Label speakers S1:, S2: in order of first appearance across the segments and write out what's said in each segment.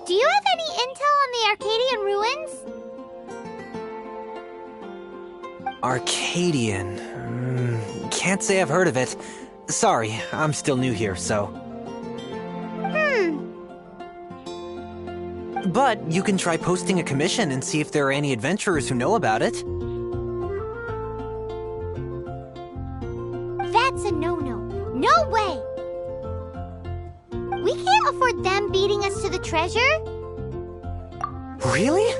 S1: Do you have any intel on the Arcadian ruins?
S2: Arcadian? Can't say I've heard of it. Sorry, I'm still new here, so... But you can try posting a commission and see if there are any adventurers who know about it.
S1: That's a no-no. No way! We can't afford them beating us to the treasure.
S2: Really?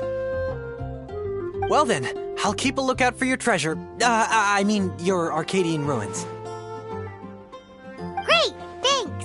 S2: Well then, I'll keep a lookout for your treasure. I mean, your Arcadian ruins.
S1: Great, thanks!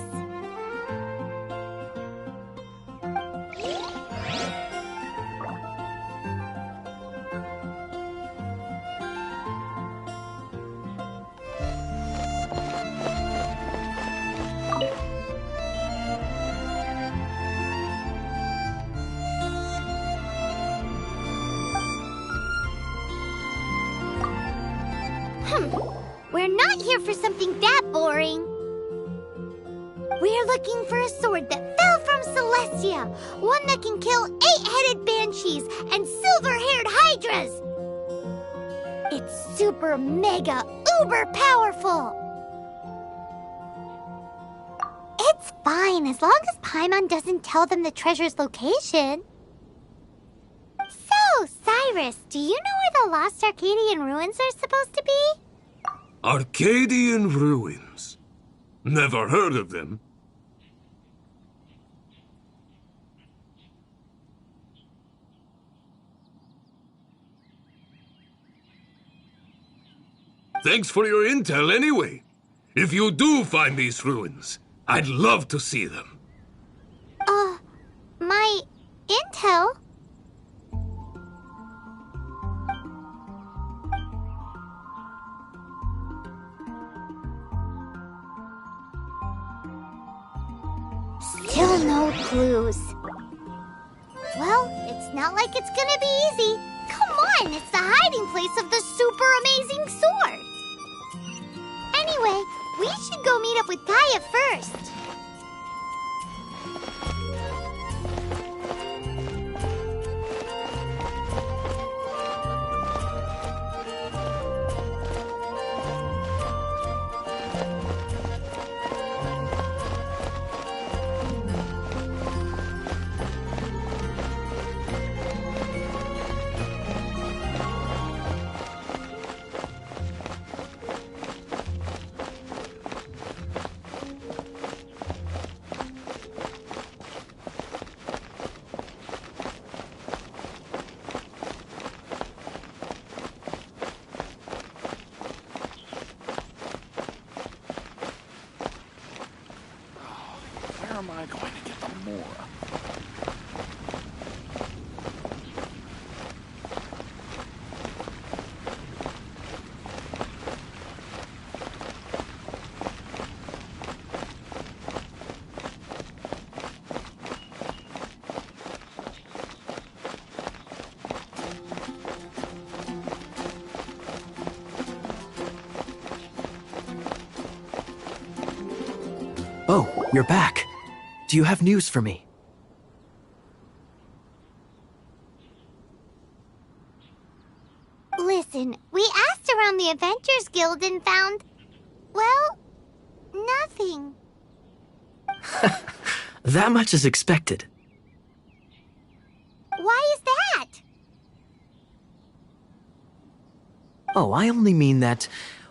S1: We're not here for something that boring. We're looking for a sword that fell from Celestia. One that can kill 8-headed banshees and silver-haired hydras. It's super mega uber powerful. It's fine as long as Paimon doesn't tell them the treasure's location. So, Cyrus, do you know where the lost Arcadian ruins are supposed to be?
S3: Arcadian ruins? Never heard of them. Thanks for your intel anyway. If you do find these ruins, I'd love to see them.
S1: My intel? Still no clues. Well, it's not like it's gonna be easy. Come on, it's the hiding place of the super amazing sword. Anyway, we should go meet up with Gaia first.
S4: Where am I going to get them more?
S2: Oh, you're back. Do you have news for me?
S1: Listen, we asked around the Adventures Guild and found, well, nothing.
S2: That much is expected.
S1: Why is that?
S2: Oh, I only mean that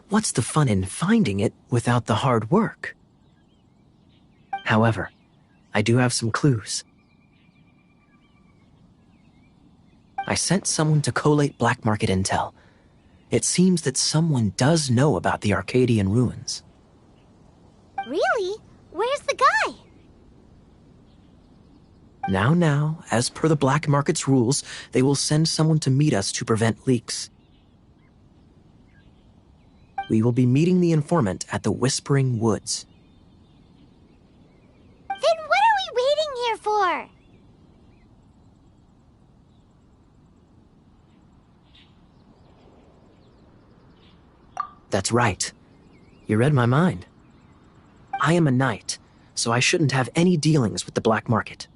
S2: what's the fun in finding it without the hard work? However, I do have some clues. I sent someone to collate black market intel. It seems that someone does know about the Arcadian ruins.
S1: Really? Where's the guy?
S2: Now, as per the black market's rules, they will send someone to meet us to prevent leaks. We will be meeting the informant at the Whispering Woods.
S1: Then what are we waiting here for?
S2: That's right. You read my mind. I am a knight, so I shouldn't have any dealings with the black market.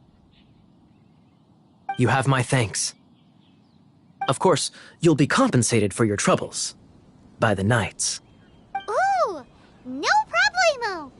S2: You have my thanks. Of course, you'll be compensated for your troubles by the knights.
S1: Ooh, no problemo.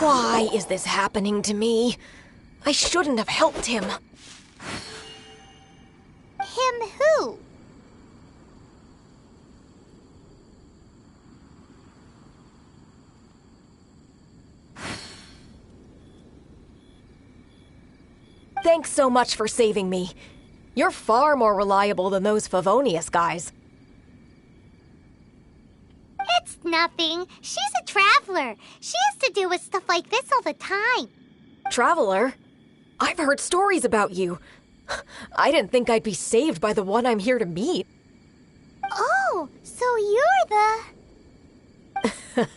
S5: Why is this happening to me? I shouldn't have helped him.
S1: Him who?
S5: Thanks so much for saving me. You're far more reliable than those Favonius guys.
S1: It's nothing. She's a traveler. She has to deal with stuff like this all the time.
S5: Traveler? I've heard stories about you. I didn't think I'd be saved by the one I'm here to meet.
S1: Oh, so you're the...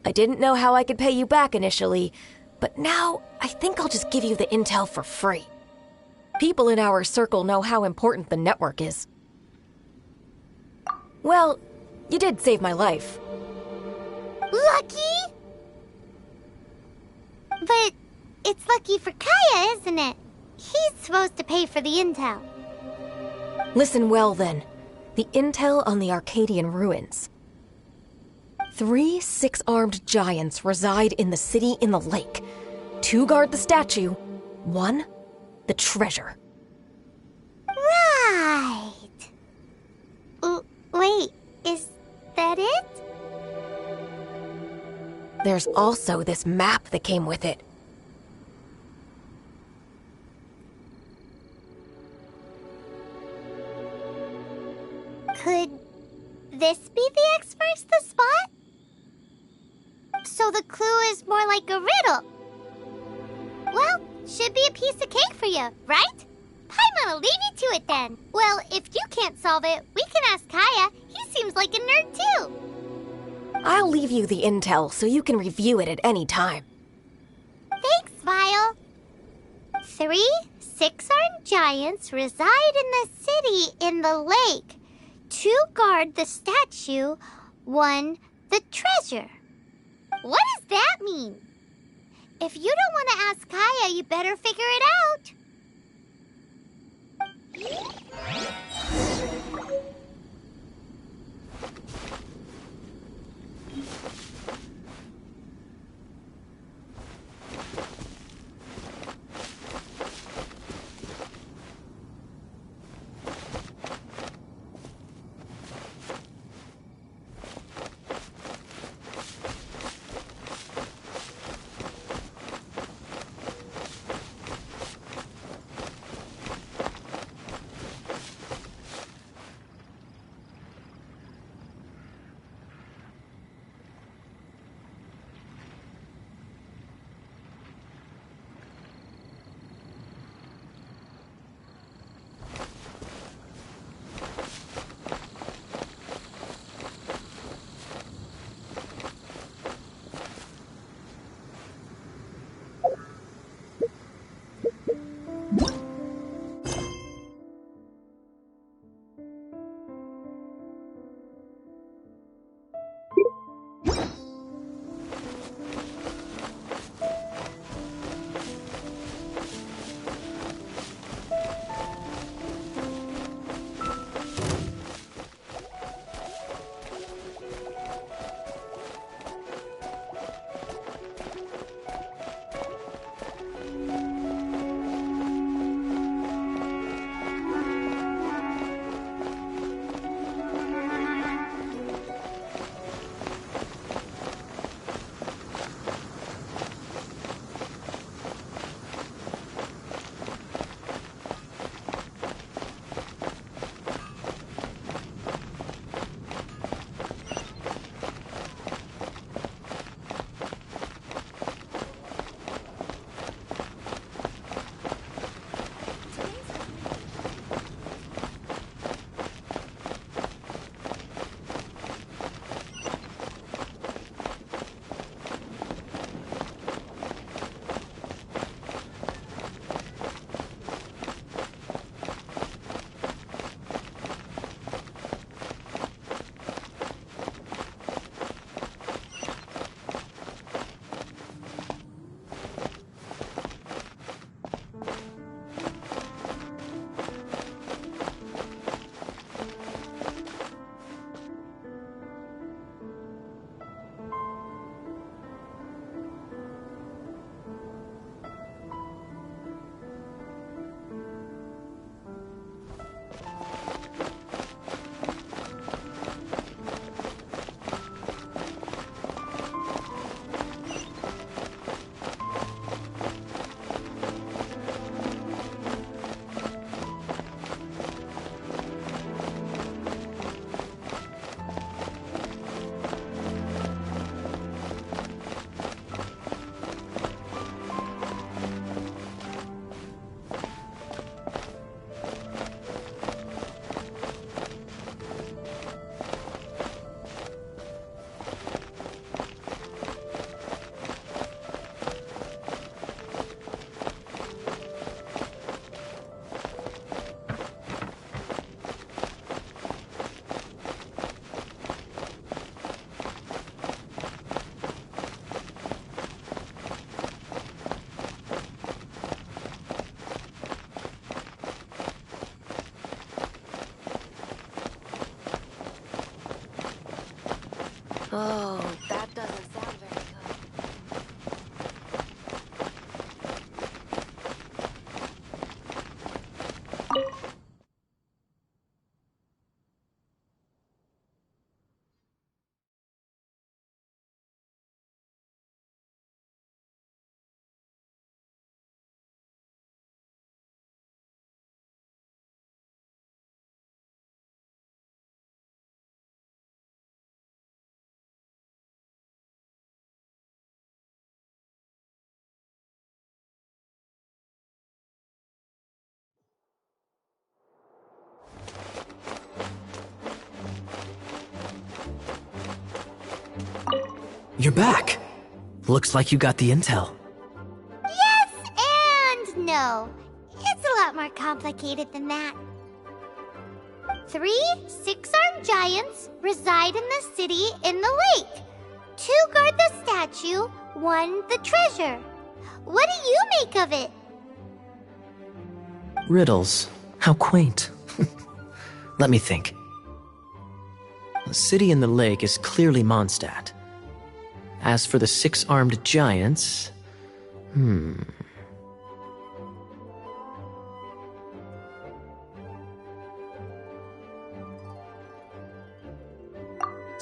S5: I didn't know how I could pay you back initially, but now I think I'll just give you the intel for free. People in our circle know how important the network is. Well, you did save my life.
S1: Lucky? But it's lucky for Kaya, isn't it? He's supposed to pay for the intel.
S5: Listen well, then. The intel on the Arcadian ruins. 3 6-armed giants reside in the city in the lake. 2 guard the statue, 1 the treasure.
S1: Right. Wait, is that it?
S5: There's also this map that came with it.
S1: Could this be the X-First the spot? So the clue is more like a riddle. Well, should be a piece of cake for you, right? Paimon will leave you to it then. Well, if you can't solve it, we can ask Kaya. He seems like a nerd too.
S5: I'll leave you the intel so you can review it at any time.
S1: Vile. 3 six-armed giants reside in the city in the lake. 2 guard the statue, 1 the treasure. What does that mean? If you don't want to ask Kaya, you better figure it out.
S5: Oh, that doesn't sound very good.
S2: You're back. Looks like you got the intel.
S1: Yes, no. It's a lot more complicated than that. 3 six-armed giants reside in the city in the lake. 2 guard the statue, 1 the treasure. What do you make of it?
S2: Riddles. How quaint. Let me think. The city in the lake is clearly Mondstadt. As for the 6-armed giants...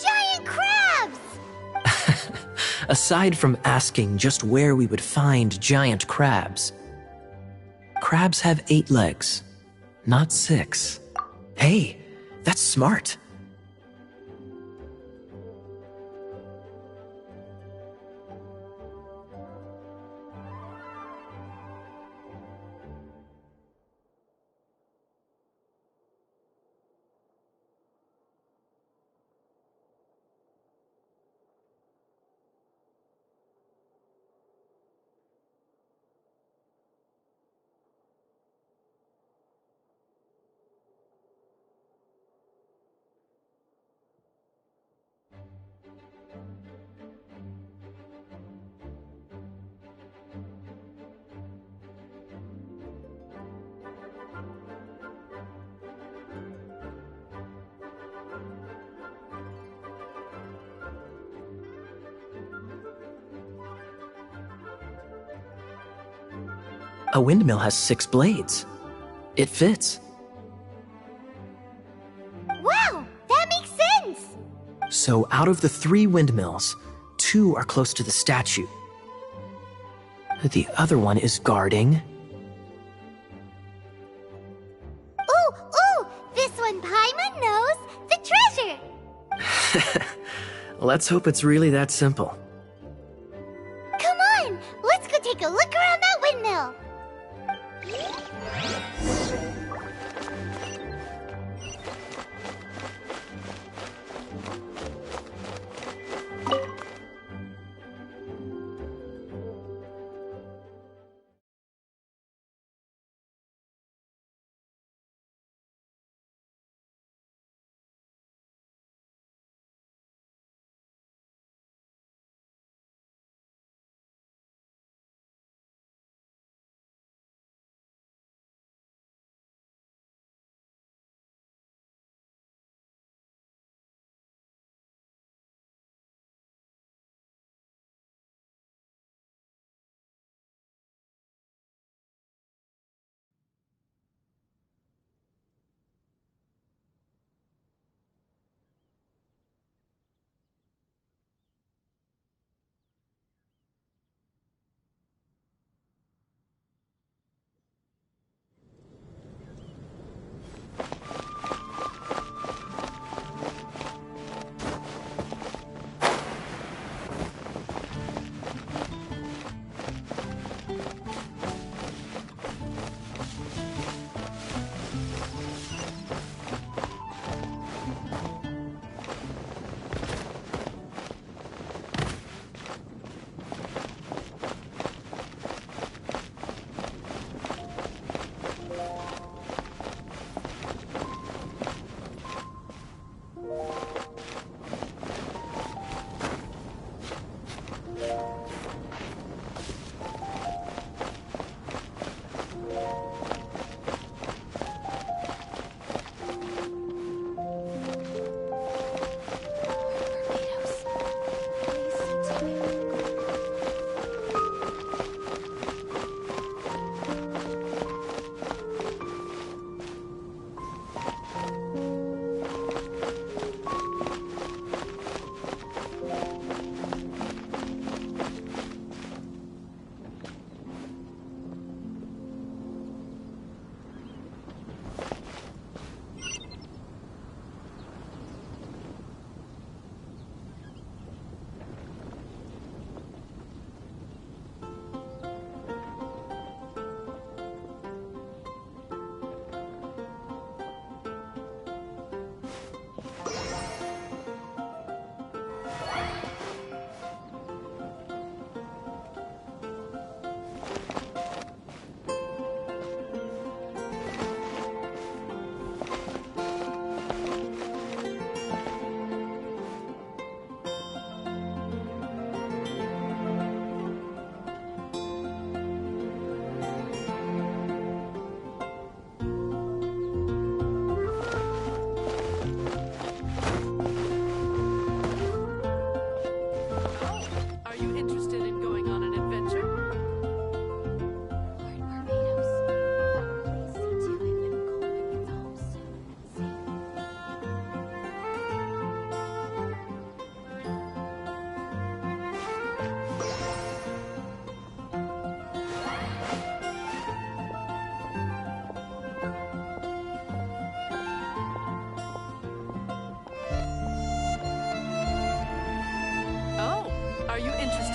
S1: Giant crabs!
S2: Aside from asking just where we would find giant crabs, crabs have 8 legs, not 6. Hey, that's smart. A windmill has 6 blades. It fits.
S1: Wow, that makes sense!
S2: So out of the 3 windmills, 2 are close to the statue. The other one is guarding...
S1: Ooh, this one Paimon knows, the treasure!
S2: Let's hope it's really that simple.
S1: Come on, let's go take a look around that windmill!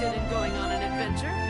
S6: interested in going on an adventure?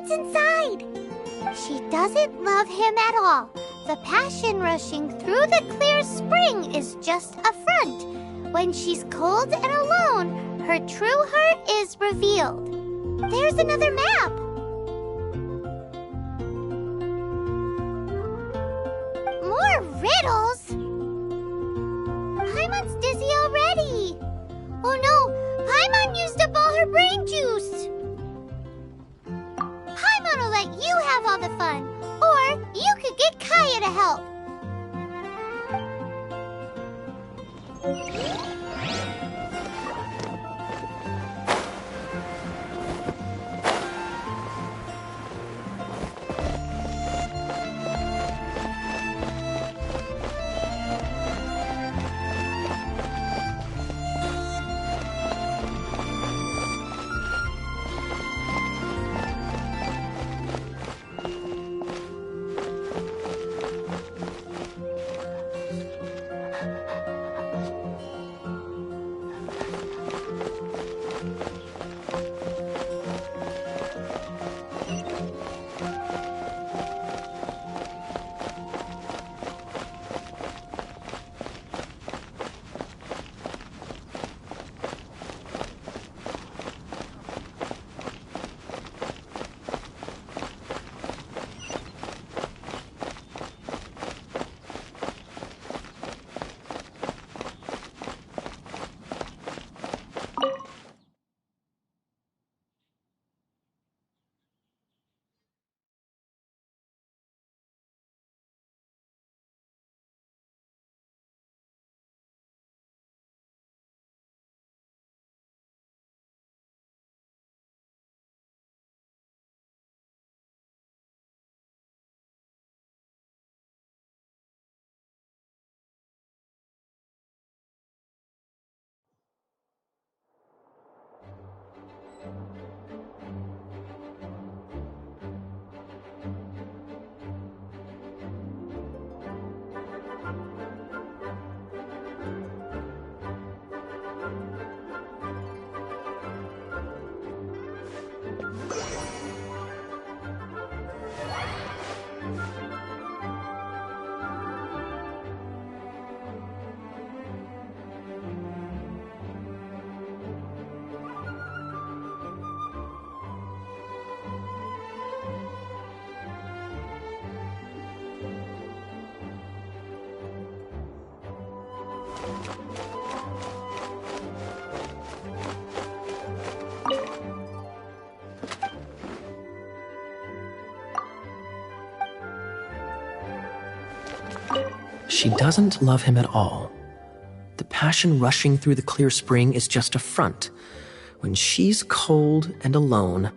S1: what's inside. She doesn't love him at all. The passion rushing through the clear spring is just a front. When she's cold and alone, her true heart is revealed. There's another map. More riddles? Paimon's dizzy already. Oh no, Paimon used up all her brain juice. Paimon will let you have all the fun, or you could get cut. to help.
S2: She doesn't love him at all. The passion rushing through the clear spring is just a front. When she's cold and alone,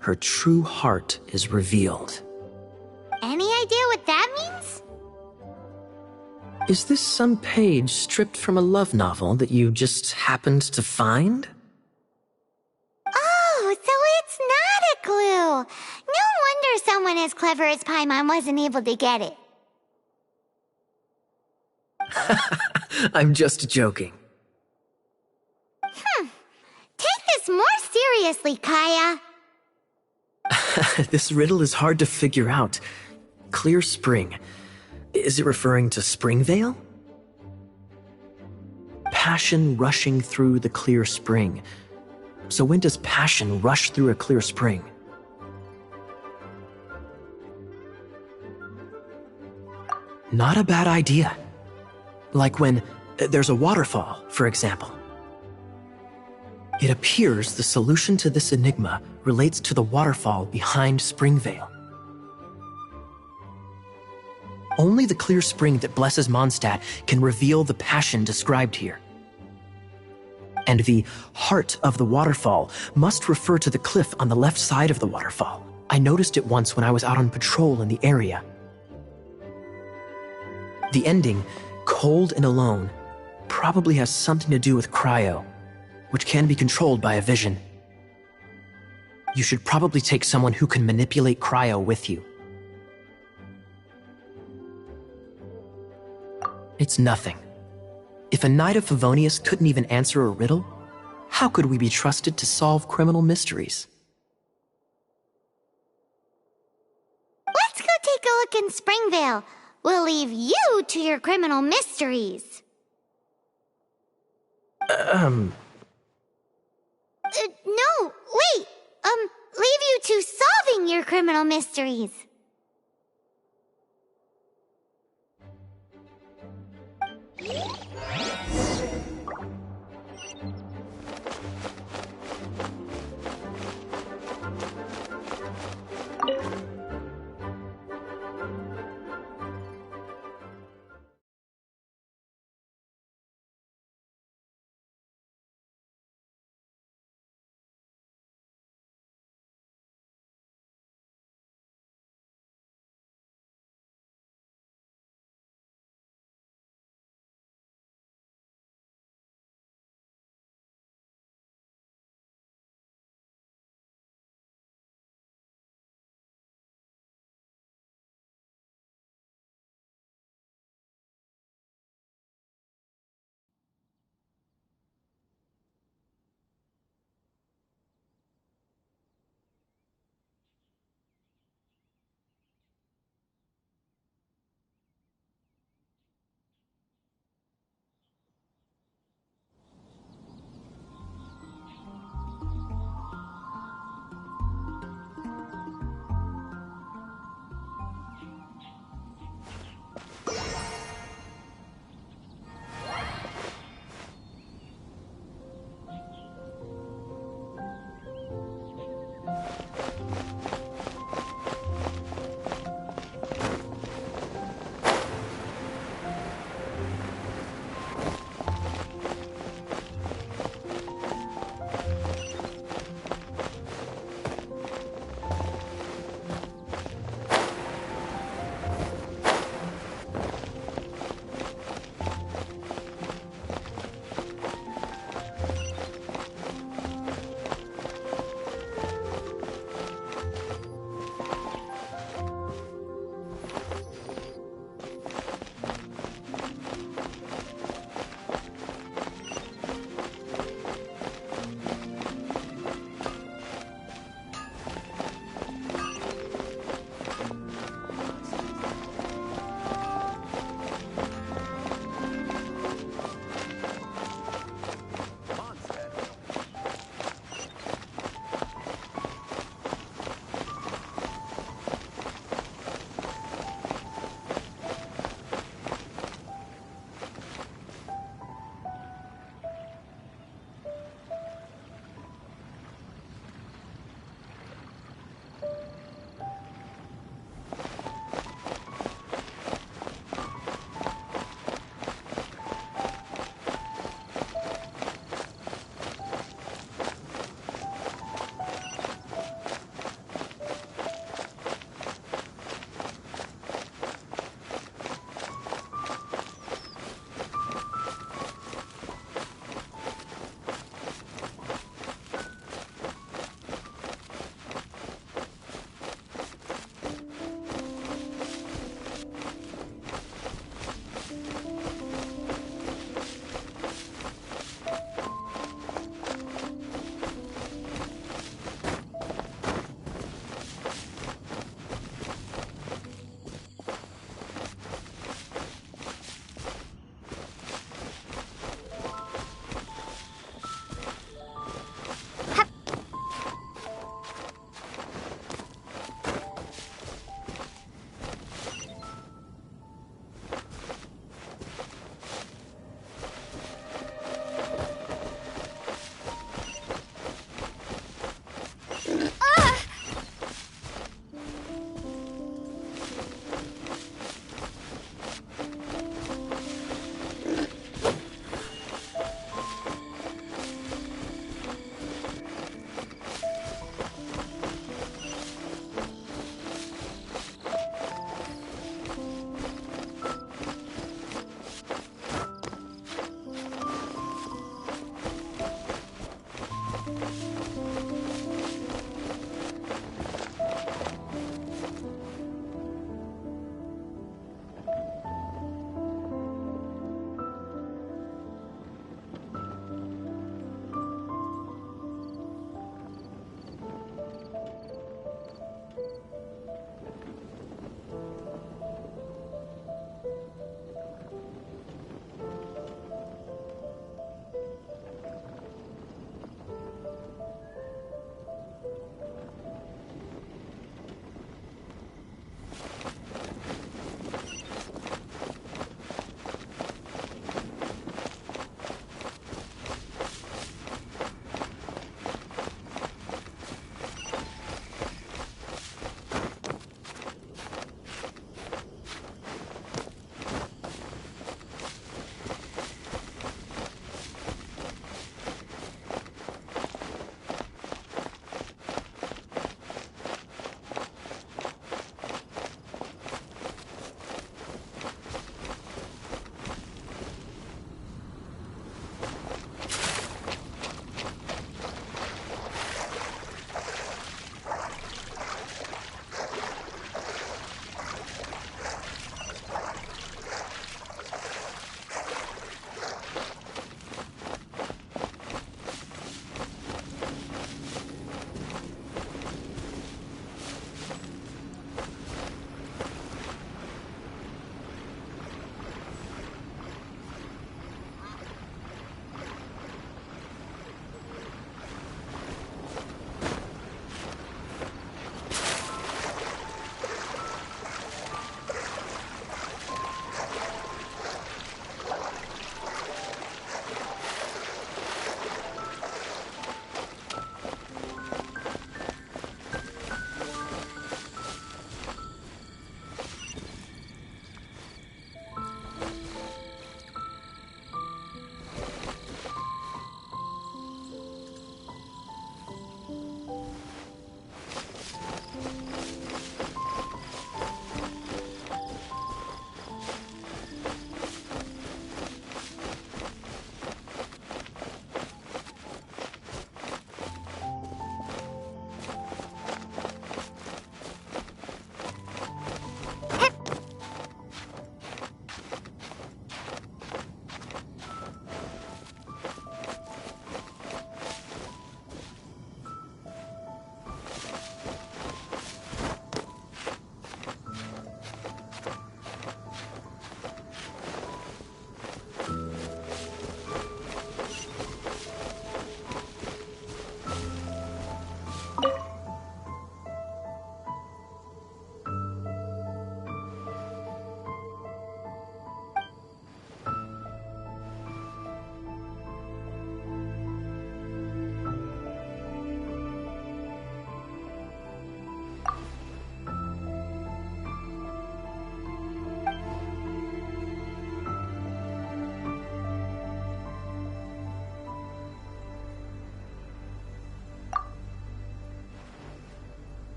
S2: her true heart is revealed.
S1: Any idea what that means?
S2: Is this some page stripped from a love novel that you just happened to find?
S1: Oh, so it's not a clue. No wonder someone as clever as Paimon wasn't able to get it.
S2: I'm just joking.
S1: Take this more seriously, Kaya.
S2: This riddle is hard to figure out. Clear spring. Is it referring to Springvale? Passion rushing through the clear spring. So when does passion rush through a clear spring? Not a bad idea. Like when there's a waterfall, for example. It appears the solution to this enigma relates to the waterfall behind Springvale. Only the clear spring that blesses Mondstadt can reveal the passion described here. And the heart of the waterfall must refer to the cliff on the left side of the waterfall. I noticed it once when I was out on patrol in the area. The ending, cold and alone, probably has something to do with cryo, which can be controlled by a vision. You should probably take someone who can manipulate cryo with you. It's nothing. If a Knight of Favonius couldn't even answer a riddle, how could we be trusted to solve criminal mysteries?
S1: Let's go take a look in Springvale. We'll leave you to your criminal mysteries.
S2: No.
S1: No, wait. Leave you to solving your criminal mysteries.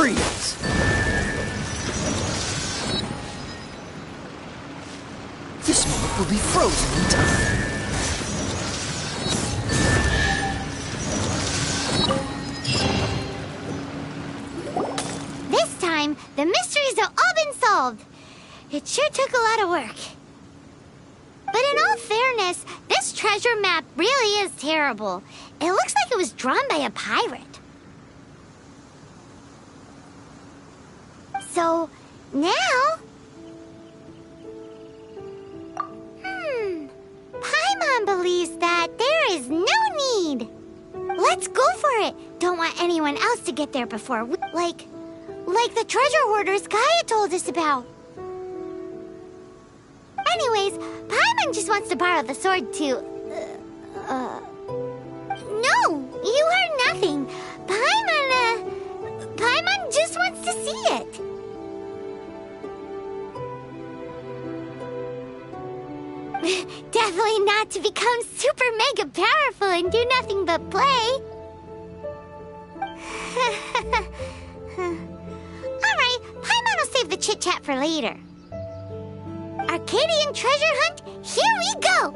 S2: freeze! This moment will be frozen in time.
S1: This time, the mysteries have all been solved. It sure took a lot of work. But in all fairness, this treasure map really is terrible. It looks like it was drawn by a pirate. So, now... Paimon believes that there is no need. Let's go for it. Don't want anyone else to get there before we... Like the treasure hoarders Gaia told us about. Anyways, Paimon just wants to borrow the sword to... No, you heard nothing. Paimon just wants to see it. Definitely not to become super mega powerful and do nothing but play. Alright, Paimon will save the chit-chat for later. Arcadian treasure hunt, here we go!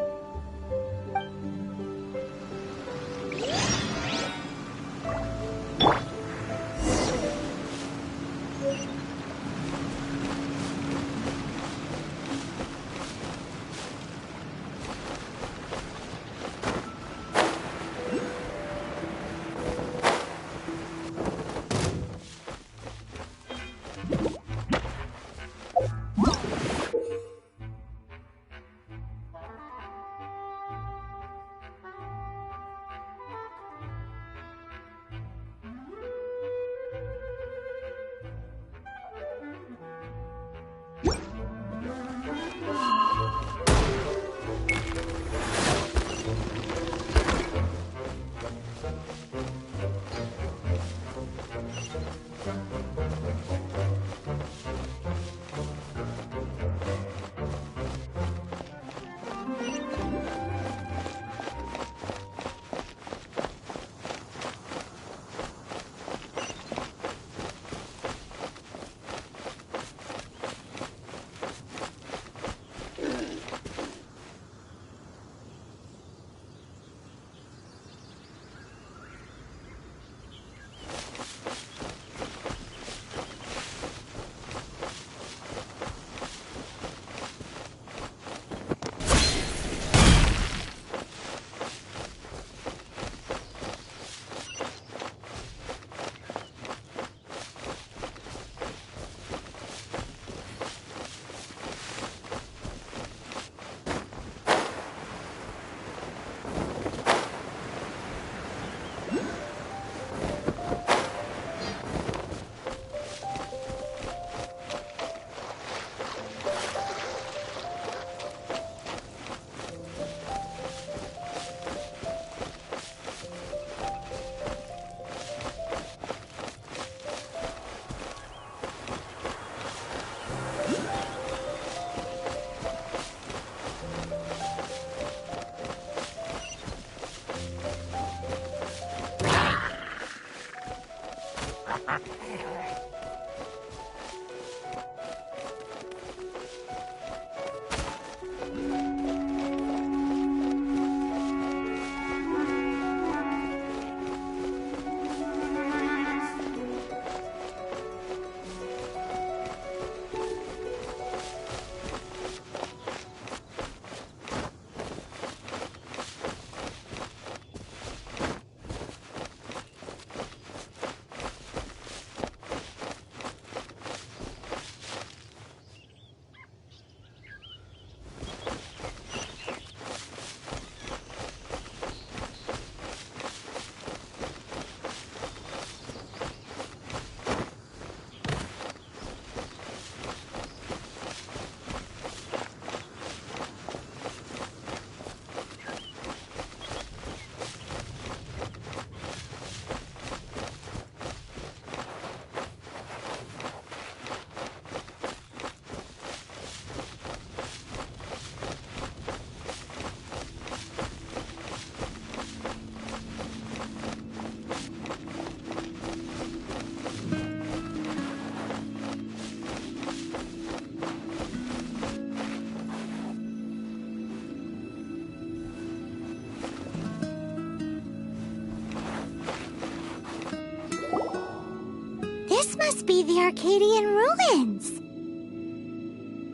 S1: must be the Arcadian ruins.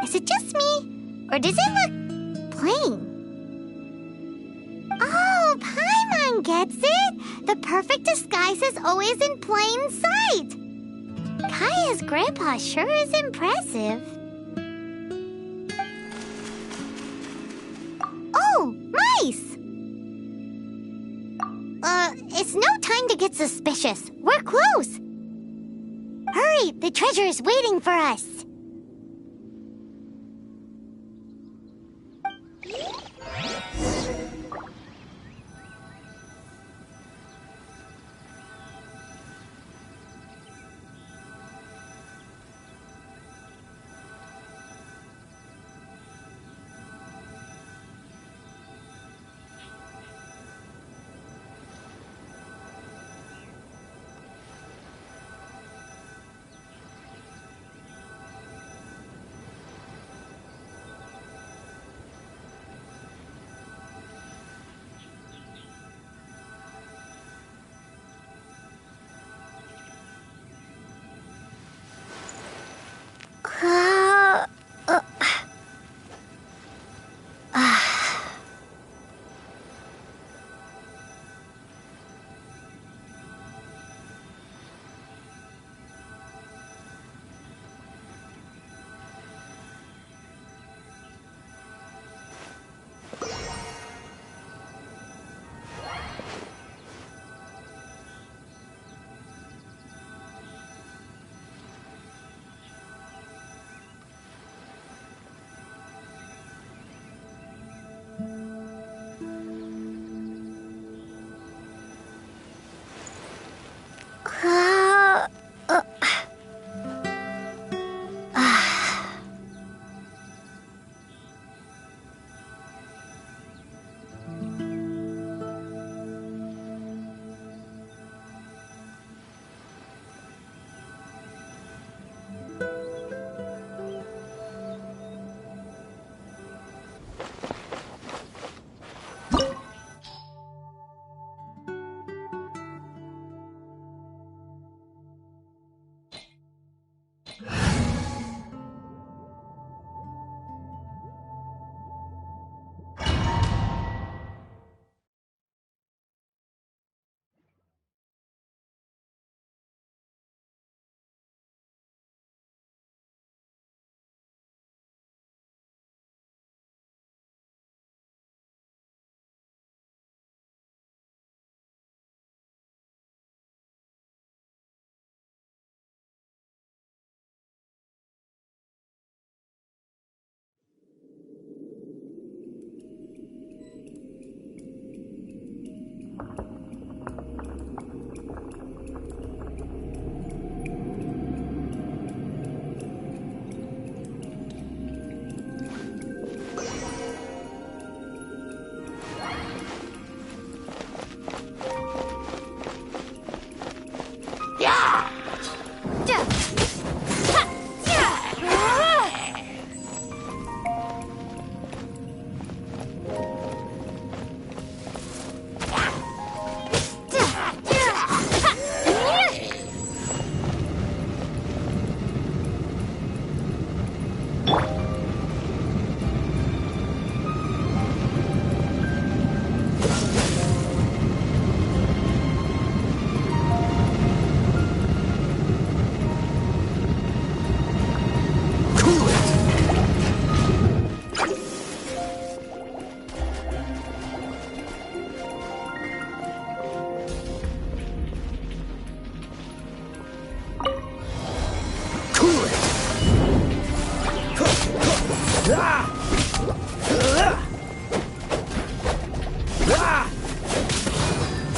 S1: Is it just me, or does it look plain? Oh, Paimon gets it! The perfect disguise is always in plain sight! Kaya's grandpa sure is impressive. Oh, mice! It's no time to get suspicious. We're close. Hurry, the treasure is waiting for us.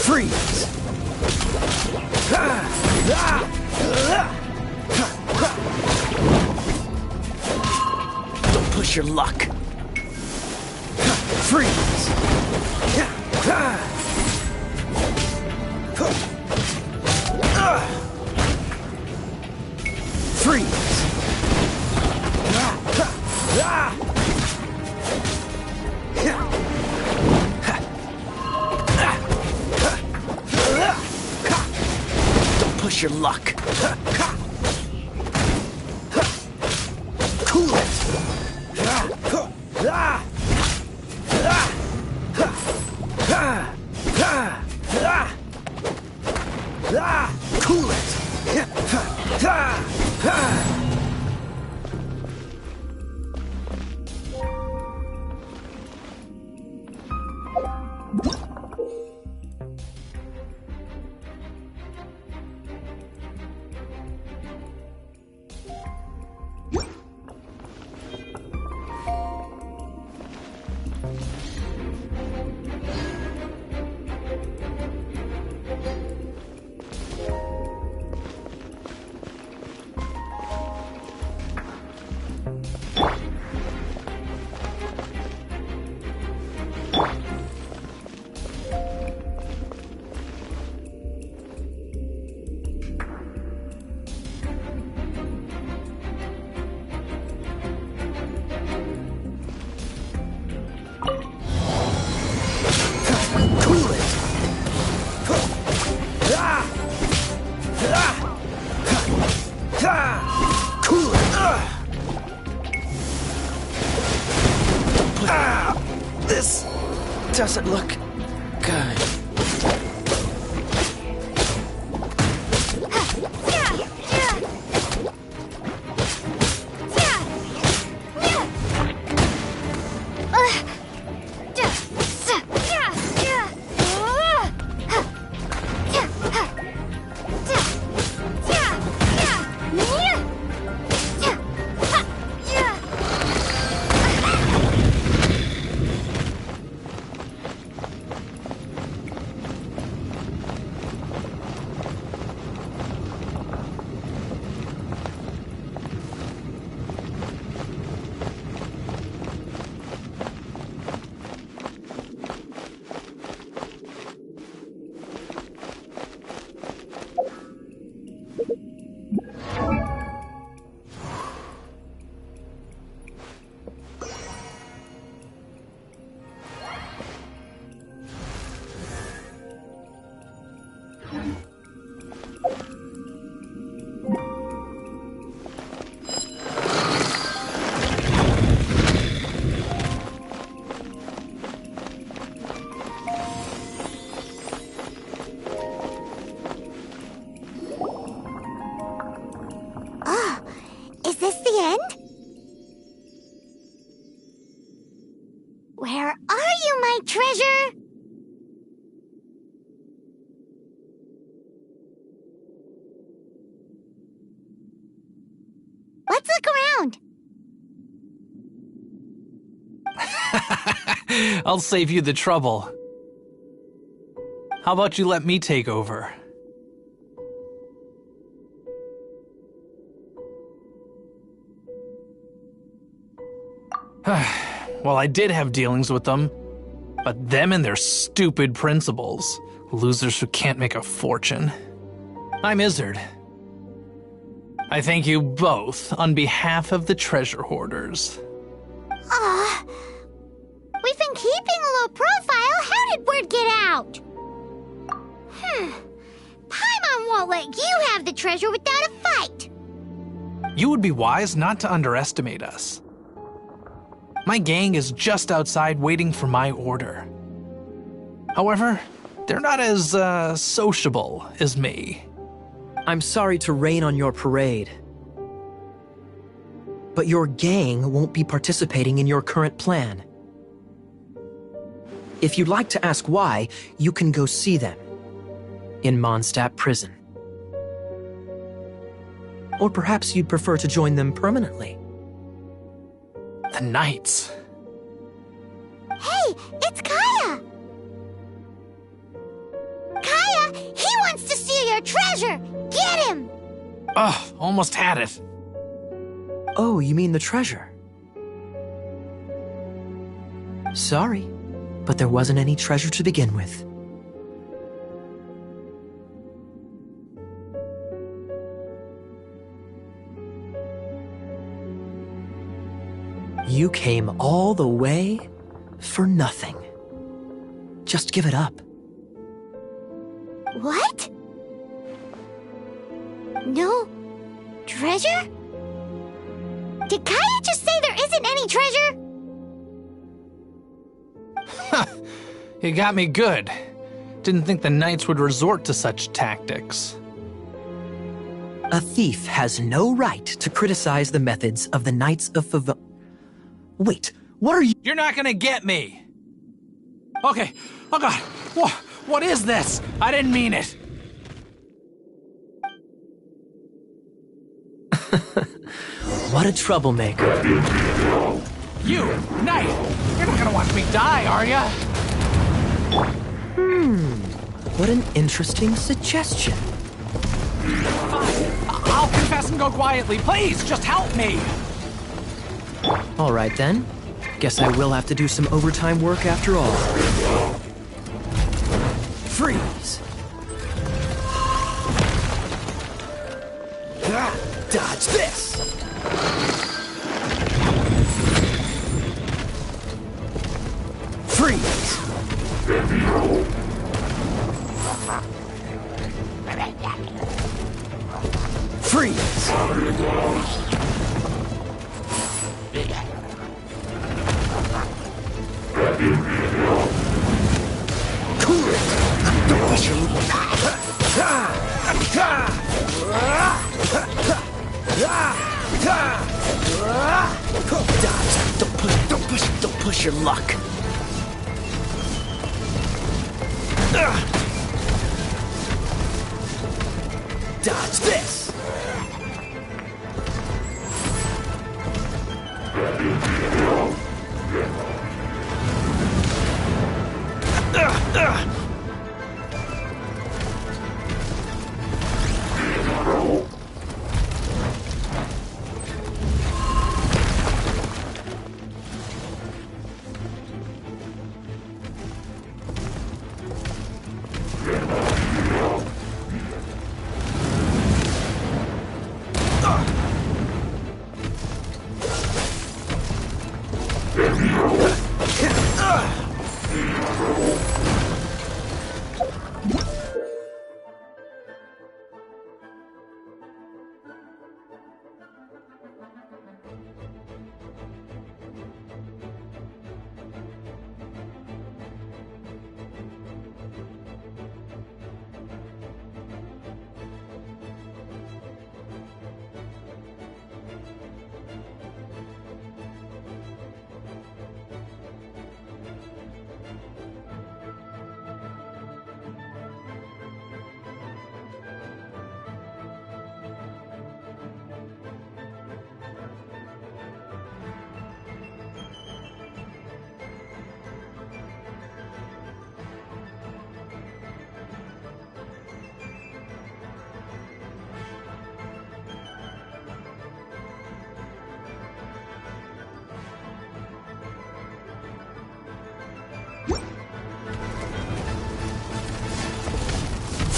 S2: Freeze! Don't push your luck. Freeze! Freeze! Don't push your luck. Cool it! This doesn't look good.
S1: Is this the end? Where are you, my treasure? Let's look around.
S6: I'll save you the trouble. How about you let me take over? Well, I did have dealings with them, but them and their stupid principles. Losers who can't make a fortune. I'm Izzard. I thank you both on behalf of the treasure hoarders.
S1: We've been keeping a low profile. How did word get out? Paimon won't let you have the treasure without a fight.
S6: You would be wise not to underestimate us. My gang is just outside waiting for my order. However, they're not as, sociable as me.
S2: I'm sorry to rain on your parade, but your gang won't be participating in your current plan. If you'd like to ask why, you can go see them in Mondstadt prison. Or perhaps you'd prefer to join them permanently.
S6: The Knights.
S1: Hey, it's Kaya! Kaya, he wants to steal your treasure! Get him!
S6: Ugh, almost had it.
S2: Oh, you mean the treasure? Sorry, but there wasn't any treasure to begin with. You came all the way for nothing. Just give it up.
S1: What? No treasure? Did Kaya just say there isn't any treasure?
S6: You got me good. Didn't think the knights would resort to such tactics.
S2: A thief has no right to criticize the methods of the Knights of Fav... Wait, what are you...
S6: You're not gonna get me! Okay, oh god, what is this? I didn't mean it!
S2: What a troublemaker.
S6: You, knight! You're not gonna watch me die, are ya?
S2: What an interesting suggestion.
S6: Fine, I'll confess and go quietly. Please, just help me!
S2: All right then. Guess I will have to do some overtime work after all. Freeze! Dodge this! Freeze! Freeze! Cool it! Don't push your... Dodge! Don't push your luck. Dodge this!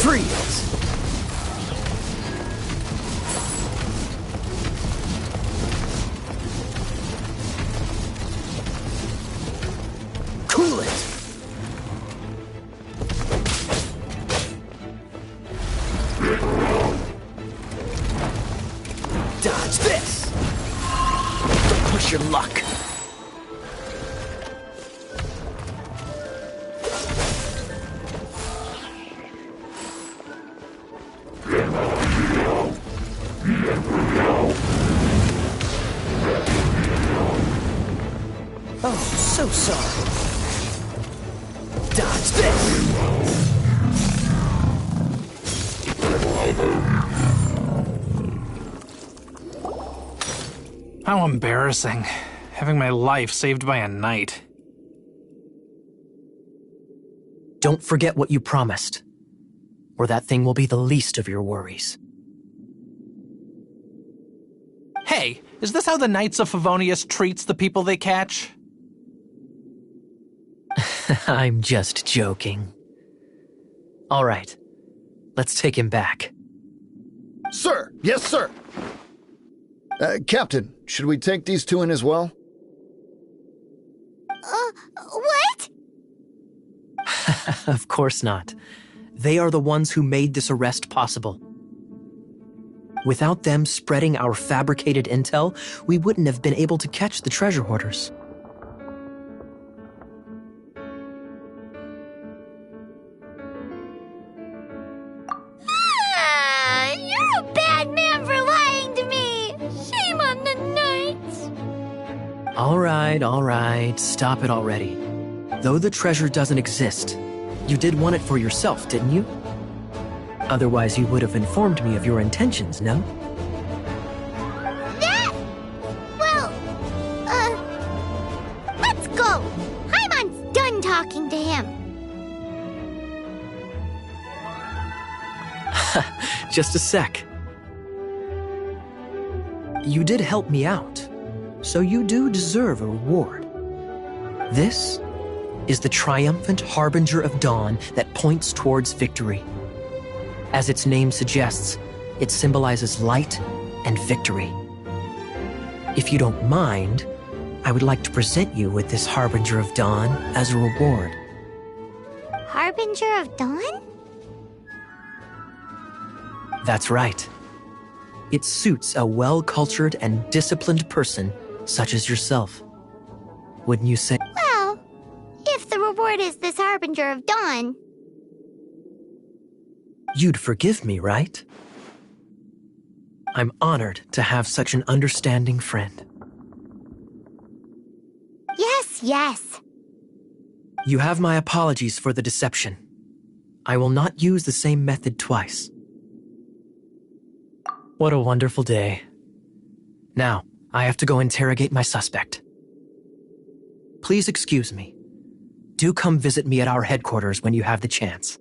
S2: Freeze! Cool it! Dodge this! Don't push your luck. Oh, so sorry. Dodge this!
S6: How embarrassing. Having my life saved by a knight.
S2: Don't forget what you promised, or that thing will be the least of your worries.
S6: Hey, is this how the Knights of Favonius treats the people they catch?
S2: I'm just joking. All right, let's take him back.
S7: Sir! Yes, sir! Captain, should we take these two in as well?
S1: What?
S2: Of course not. They are the ones who made this arrest possible. Without them spreading our fabricated intel, we wouldn't have been able to catch the treasure hoarders. All right, stop it already. Though the treasure doesn't exist, you did want it for yourself, didn't you? Otherwise, you would have informed me of your intentions, no?
S1: That? Well, let's go. Paimon's done talking to him.
S2: Just a sec. You did help me out, so you do deserve a reward. This is the triumphant harbinger of dawn that points towards victory. As its name suggests, it symbolizes light and victory. If you don't mind, I would like to present you with this harbinger of dawn as a reward.
S1: Harbinger of Dawn?
S2: That's right. It suits a well-cultured and disciplined person such as yourself. Wouldn't you say?
S1: Well, if the reward is this Harbinger of Dawn.
S2: You'd forgive me, right? I'm honored to have such an understanding friend.
S1: Yes.
S2: You have my apologies for the deception. I will not use the same method twice. What a wonderful day. Now, I have to go interrogate my suspect. Please excuse me. Do come visit me at our headquarters when you have the chance.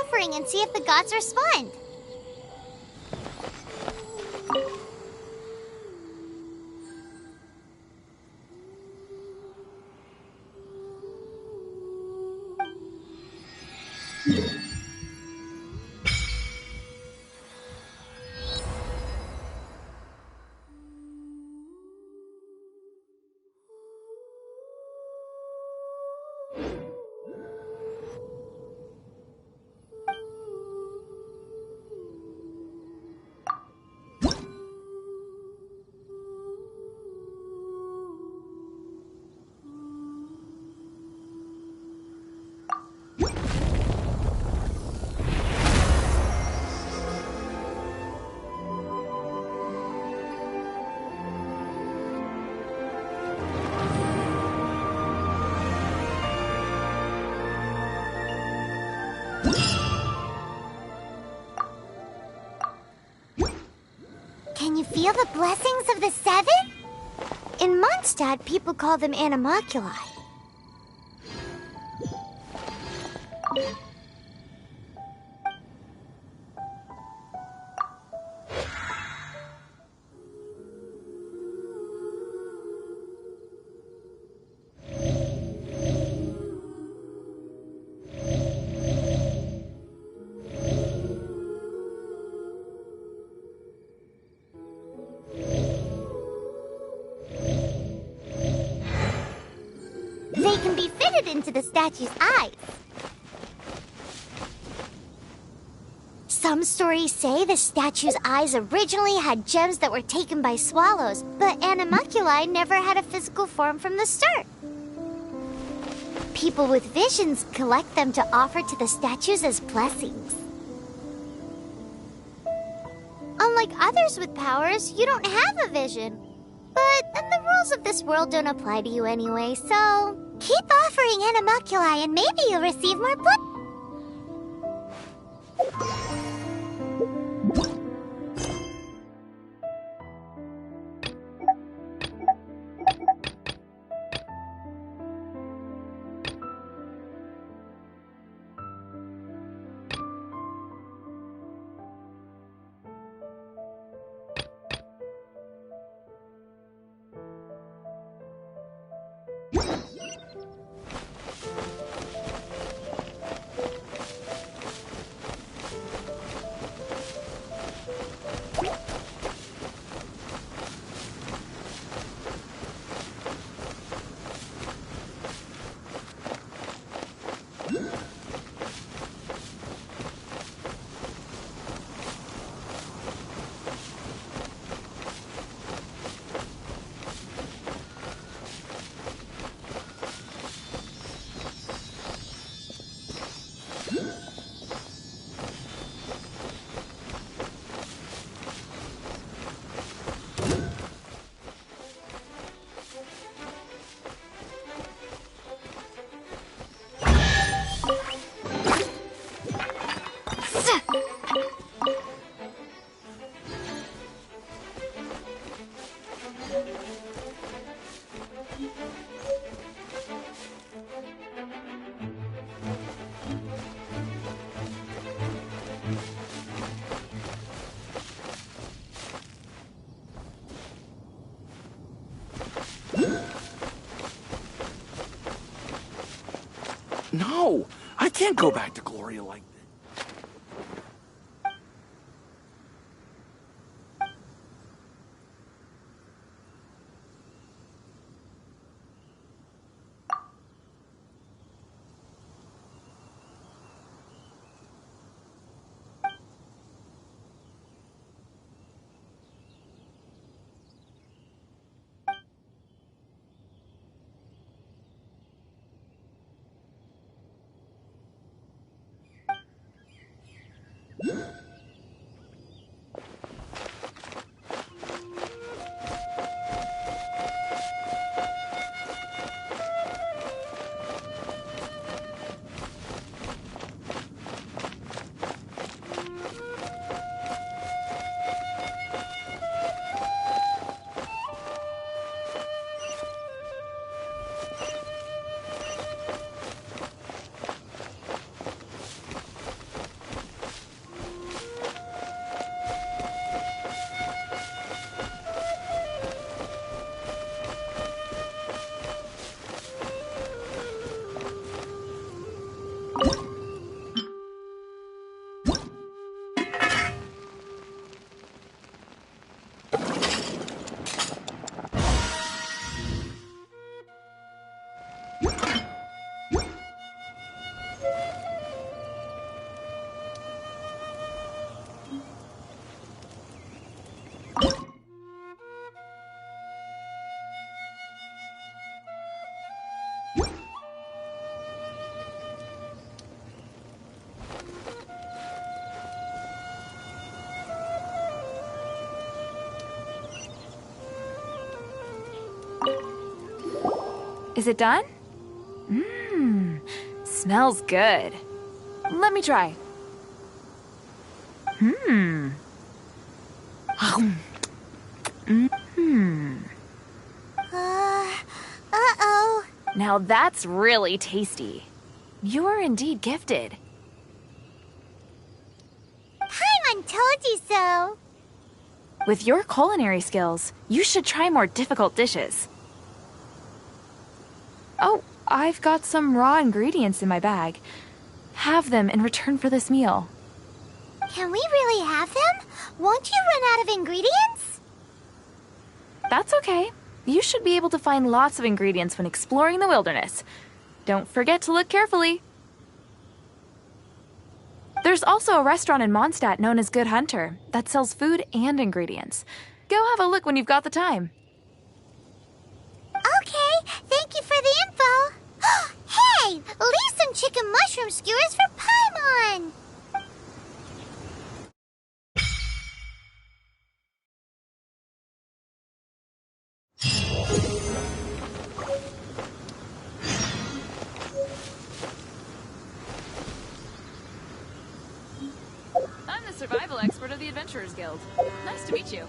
S1: offering and see if the gods respond. Can you feel the blessings of the seven? In Mondstadt, people call them animalculi. They can be fitted into the statue's eyes. Some stories say the statue's eyes originally had gems that were taken by swallows, but animalculi never had a physical form from the start. People with visions collect them to offer to the statues as blessings. Unlike others with powers, you don't have a vision. But then the rules of this world don't apply to you anyway, so keep offering animalculi and maybe you'll receive more blood.
S4: No, I can't go back to Gloria like this.
S8: Is it done? Mmm, smells good. Let me try.
S1: Uh-oh.
S8: Now that's really tasty. You're indeed gifted.
S1: Paimon told you so.
S8: With your culinary skills, you should try more difficult dishes. Oh, I've got some raw ingredients in my bag. Have them in return for this meal.
S1: Can we really have them? Won't you run out of ingredients?
S8: That's okay. You should be able to find lots of ingredients when exploring the wilderness. Don't forget to look carefully. There's also a restaurant in Mondstadt known as Good Hunter that sells food and ingredients. Go have a look when you've got the time.
S1: Okay, thank you for the info. Hey, leave some chicken mushroom skewers for Paimon.
S8: I'm the survival expert of the Adventurers Guild. Nice to meet you.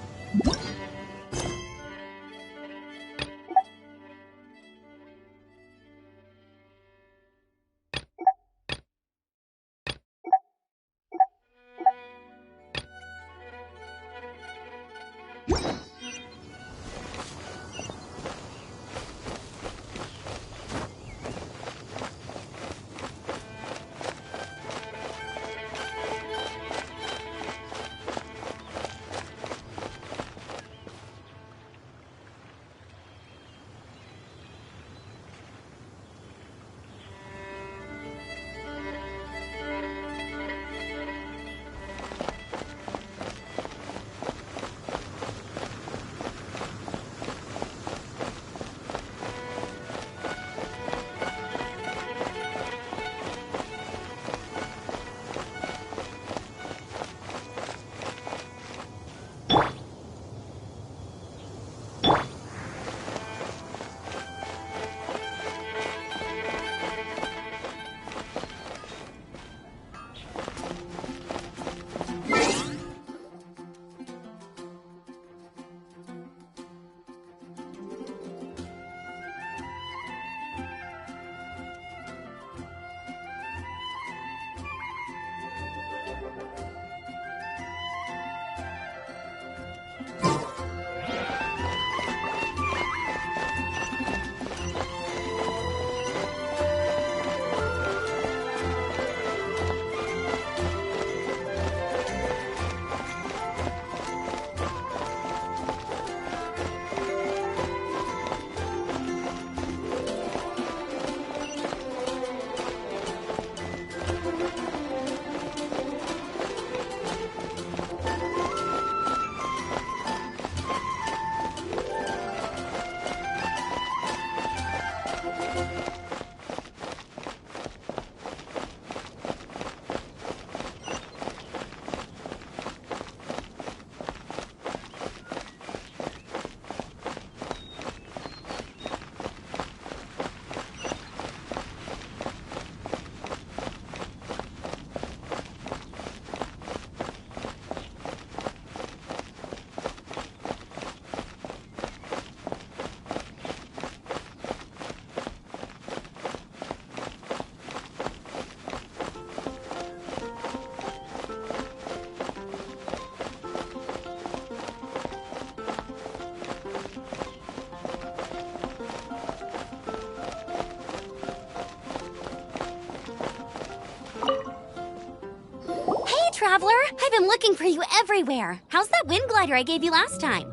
S9: Traveler, I've been looking for you everywhere. How's that wind glider I gave you last time?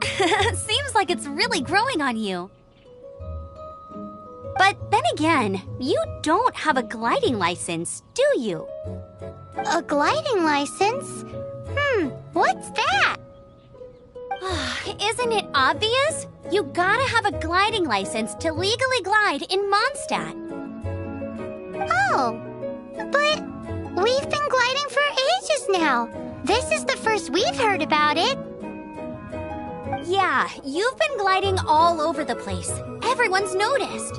S9: Seems like it's really growing on you. But then again, you don't have a gliding license, do you?
S1: A gliding license? What's that?
S9: Isn't it obvious? You gotta have a gliding license to legally glide in Mondstadt.
S1: Oh, but we've been gliding for ages now. This is the first we've heard about it.
S9: Yeah, you've been gliding all over the place. everyone's noticed.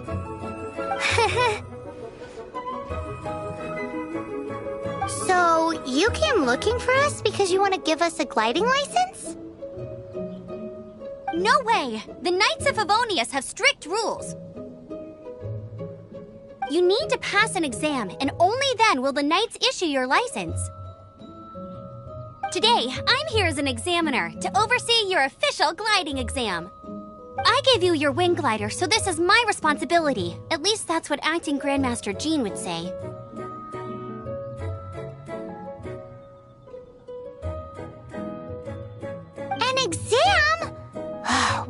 S1: So, you came looking for us because you want to give us a gliding license?
S9: No way! The Knights of Favonius have strict rules. You need to pass an exam, and only then will the Knights issue your license. Today, I'm here as an examiner to oversee your official gliding exam. I gave you your wing glider, so this is my responsibility. At least that's what Acting Grandmaster Jean would say.
S1: An exam?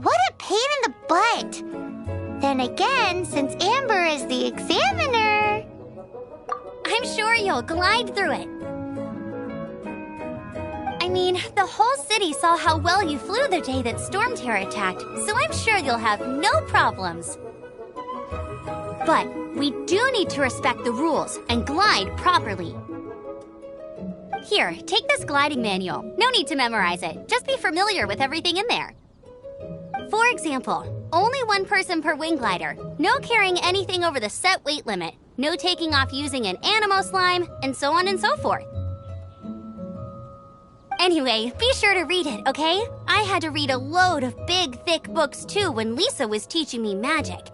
S1: What a pain in the butt. Then again, since Amber is the examiner...
S9: I'm sure you'll glide through it. I mean, the whole city saw how well you flew the day that Storm Terror attacked, so I'm sure you'll have no problems. But we do need to respect the rules and glide properly. Here, take this gliding manual. No need to memorize it. Just be familiar with everything in there. For example, only one person per wing glider. No carrying anything over the set weight limit. No taking off using an animo slime, and so on and so forth. Anyway, be sure to read it, okay? I had to read a load of big, thick books too when Lisa was teaching me magic.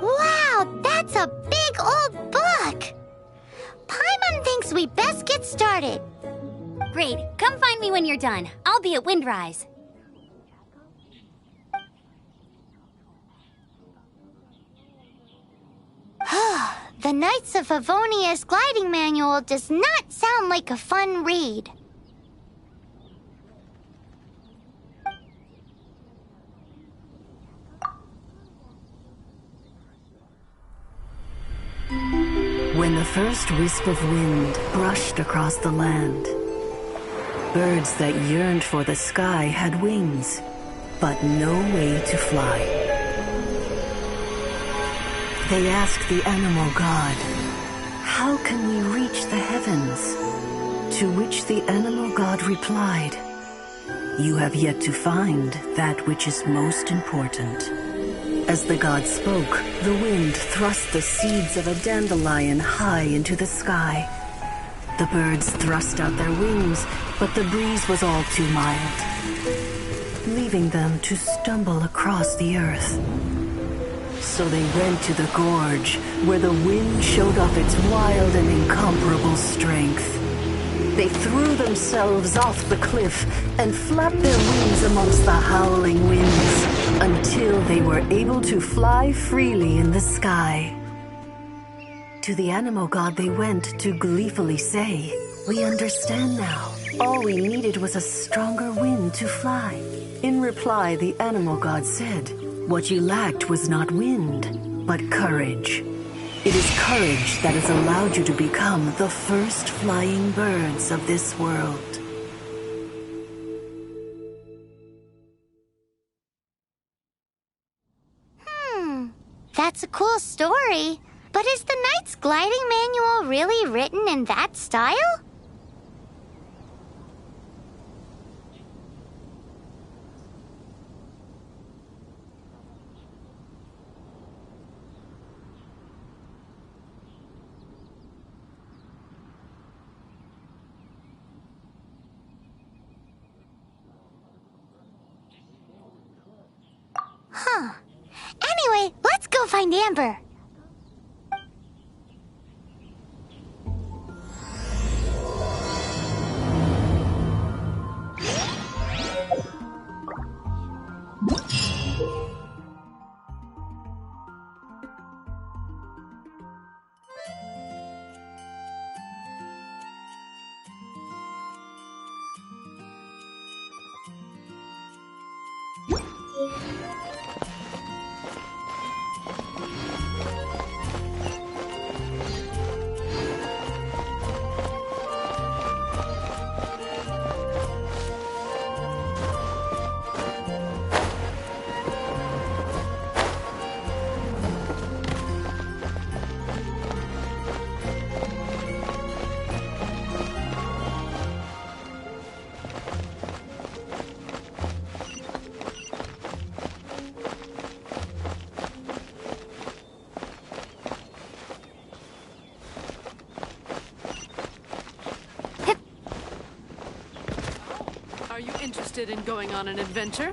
S1: Wow, that's a big old book! Paimon thinks we best get started.
S9: Great, come find me when you're done. I'll be at Windrise.
S1: The Knights of Favonius gliding manual does not sound like a fun read.
S10: When the first wisp of wind brushed across the land, birds that yearned for the sky had wings, but no way to fly. They asked the animal god, "How can we reach the heavens?" To which the animal god replied, "You have yet to find that which is most important." As the god spoke, the wind thrust the seeds of a dandelion high into the sky. The birds thrust out their wings, but the breeze was all too mild, leaving them to stumble across the earth. So they went to the gorge, where the wind showed off its wild and incomparable strength. They threw themselves off the cliff and flapped their wings amongst the howling winds until they were able to fly freely in the sky. To the animal god they went to gleefully say, "We understand now. All we needed was a stronger wind to fly." In reply, the animal god said, "What you lacked was not wind, but courage. It is courage that has allowed you to become the first flying birds of this world."
S1: That's a cool story. But is the Knight's gliding manual really written in that style? Huh. Anyway, let's go find Amber.
S11: Are you interested in going on an adventure?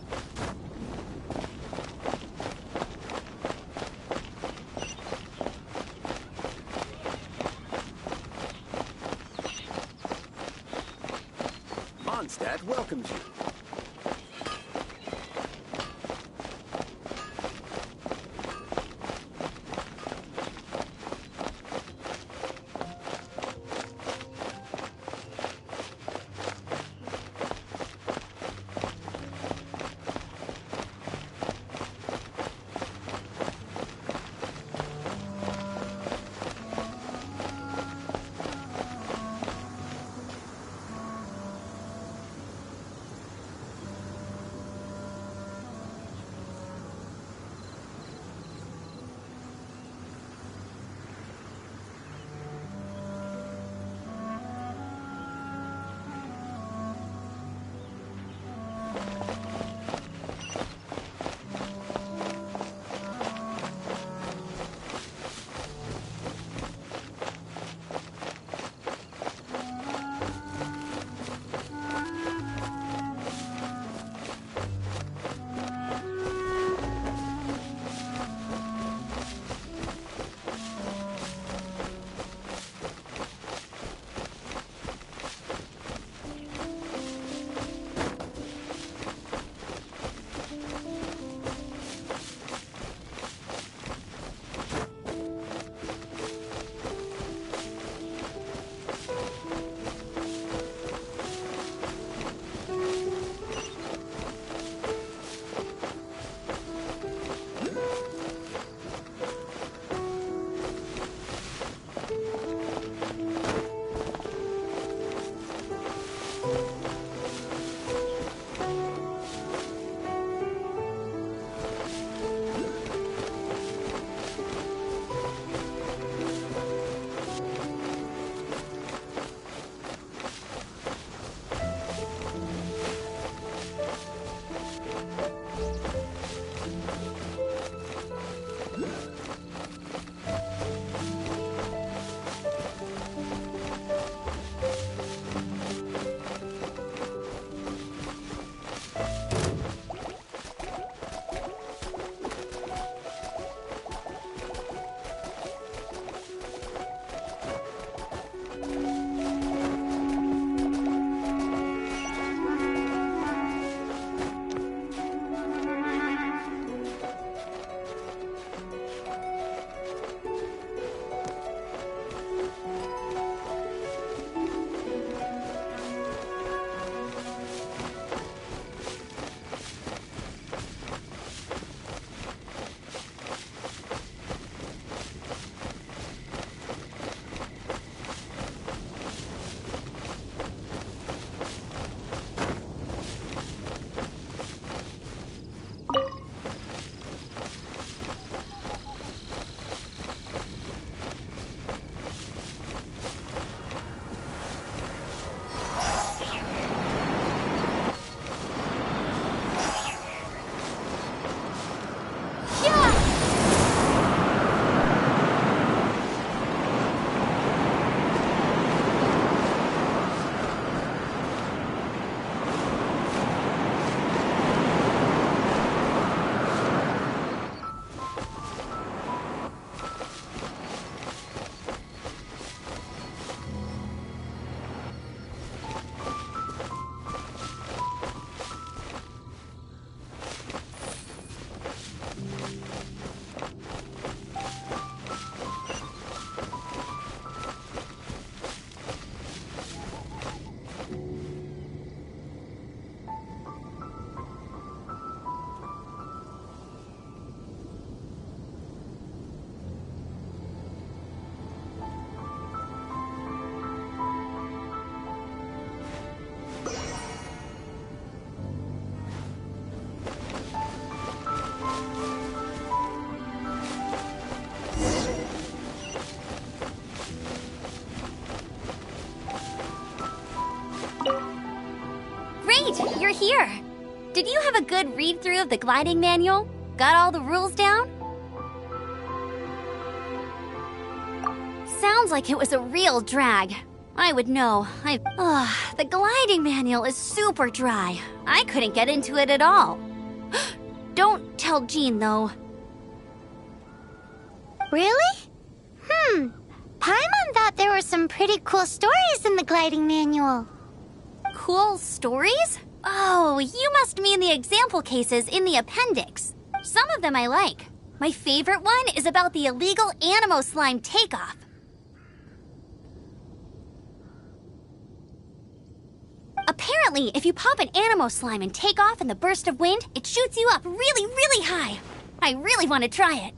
S12: Mondstadt welcomes you.
S9: Great, you're here. Did you have a good read-through of the gliding manual? Got all the rules down? Sounds like it was a real drag. I would know. The gliding manual is super dry. I couldn't get into it at all. Don't tell Jean, though.
S1: Really? Paimon thought there were some pretty cool stories in the gliding manual.
S9: Cool stories? Oh, you must mean the example cases in the appendix. Some of them I like. My favorite one is about the illegal Animo slime takeoff. Apparently, if you pop an Animo slime and take off in the burst of wind, it shoots you up really, really high. I really want to try it.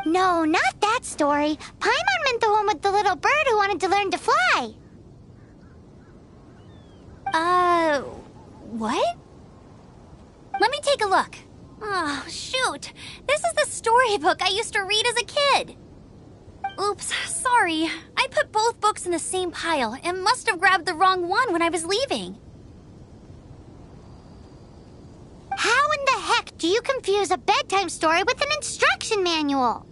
S1: No, not that story. Paimon meant the one with the little bird who wanted to learn to fly.
S9: What? Let me take a look. Oh, shoot. This is the storybook I used to read as a kid. Oops, sorry. I put both books in the same pile and must have grabbed the wrong one when I was leaving.
S1: How in the heck do you confuse a bedtime story with an instruction manual?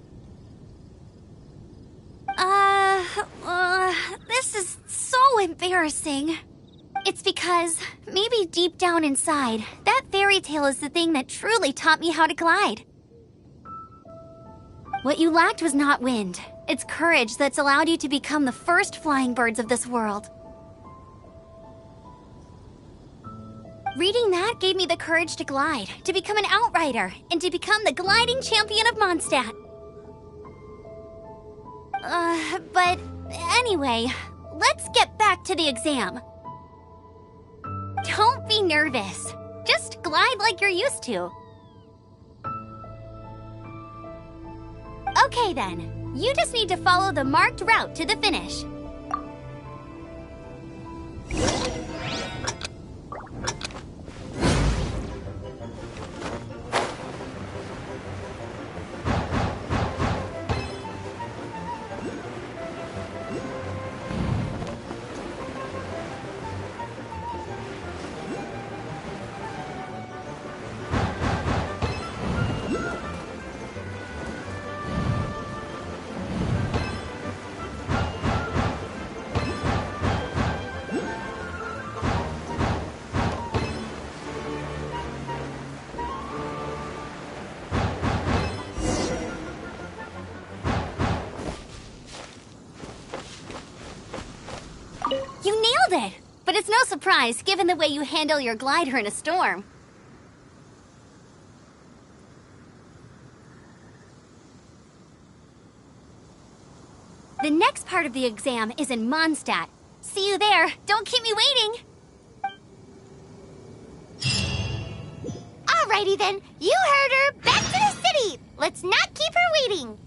S9: This is so embarrassing. It's because, maybe deep down inside, that fairy tale is the thing that truly taught me how to glide. What you lacked was not wind. It's courage that's allowed you to become the first flying birds of this world. Reading that gave me the courage to glide, to become an outrider, and to become the gliding champion of Mondstadt. But anyway, let's get back to the exam. Don't be nervous. Just glide like you're used to. Okay then, you just need to follow the marked route to the finish. You nailed it! But it's no surprise, given the way you handle your glider in a storm. The next part of the exam is in Mondstadt. See you there. Don't keep me waiting.
S1: Alrighty then, you heard her. Back to the city. Let's not keep her waiting.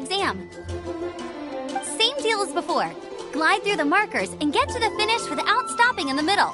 S9: exam. Same deal as before. Glide through the markers and get to the finish without stopping in the middle.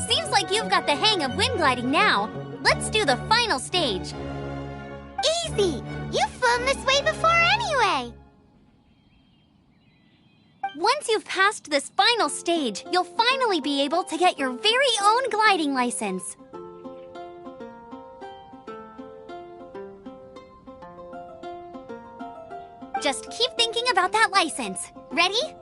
S9: Seems like you've got the hang of wind gliding now. Let's do the final stage.
S1: Easy! You've flown this way before anyway!
S9: Once you've passed this final stage, you'll finally be able to get your very own gliding license. Just keep thinking about that license. Ready?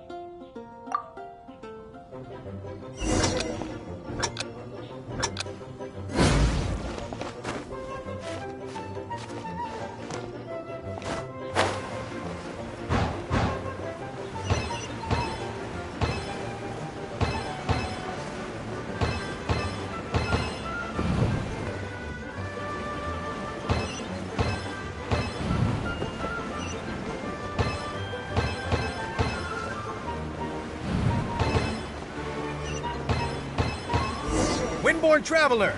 S12: Windborne Traveler,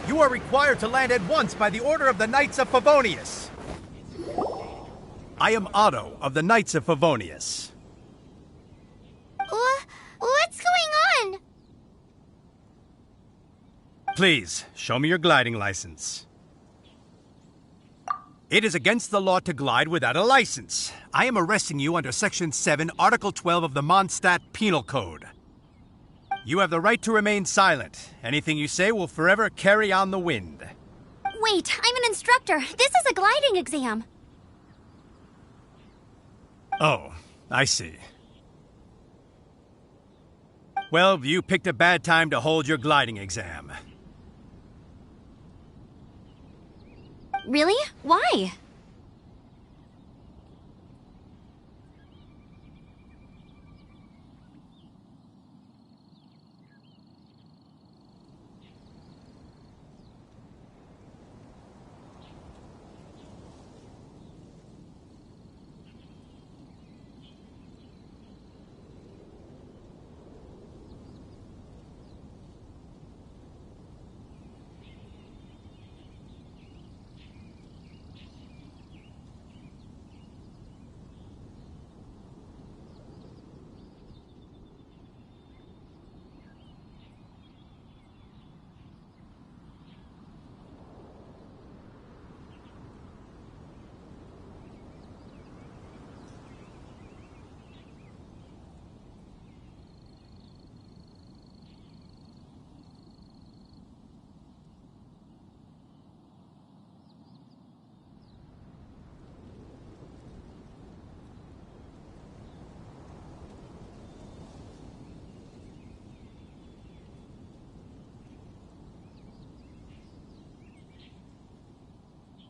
S12: you are required to land at once by the order of the Knights of Favonius. I am Otto of the Knights of Favonius.
S1: What's going on?
S12: Please, show me your gliding license. It is against the law to glide without a license. I am arresting you under Section 7, Article 12 of the Mondstadt Penal Code. You have the right to remain silent. Anything you say will forever carry on the wind.
S9: Wait, I'm an instructor. This is a gliding exam.
S12: Oh, I see. Well, you picked a bad time to hold your gliding exam.
S9: Really? Why?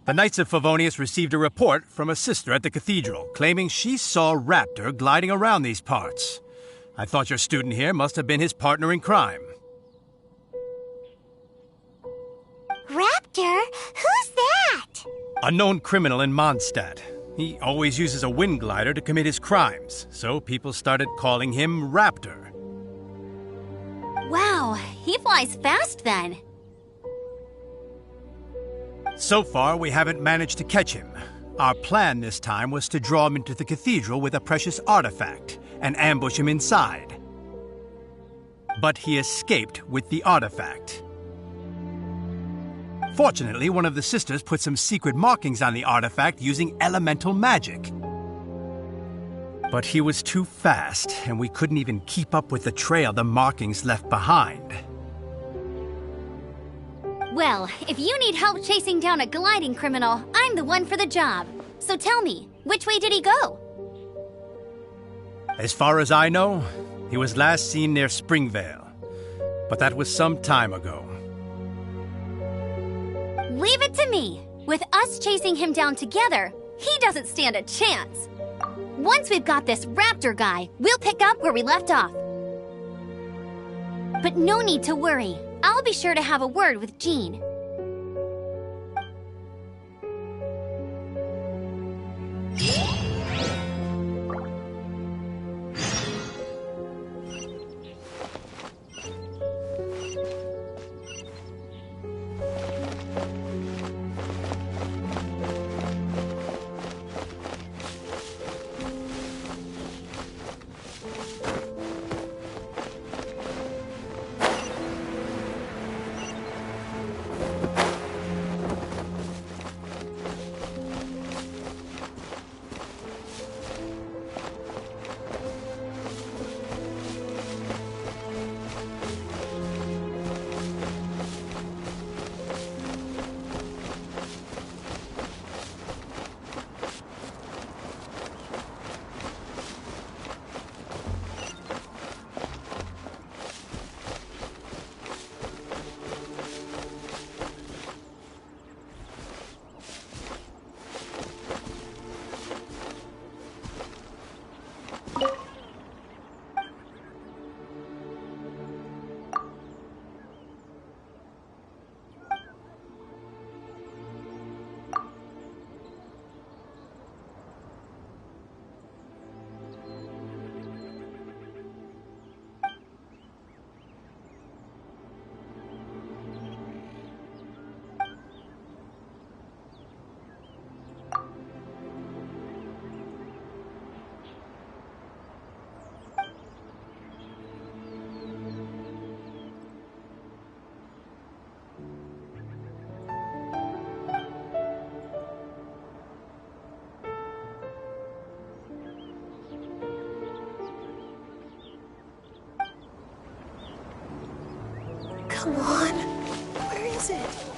S12: The Knights of Favonius received a report from a sister at the cathedral claiming she saw Raptor gliding around these parts. I thought your student here must have been his partner in crime.
S1: Raptor? Who's that?
S12: A known criminal in Mondstadt. He always uses a wind glider to commit his crimes, so people started calling him Raptor.
S9: Wow, he flies fast then.
S12: So far, we haven't managed to catch him. Our plan this time was to draw him into the cathedral with a precious artifact and ambush him inside. But he escaped with the artifact. Fortunately, one of the sisters put some secret markings on the artifact using elemental magic. But he was too fast, and we couldn't even keep up with the trail the markings left behind.
S9: Well, if you need help chasing down a gliding criminal, I'm the one for the job. So tell me, which way did he go?
S12: As far as I know, he was last seen near Springvale. But that was some time ago.
S9: Leave it to me. With us chasing him down together, he doesn't stand a chance. Once we've got this raptor guy, we'll pick up where we left off. But no need to worry. I'll be sure to have a word with Jean.
S5: Come on. Where is it?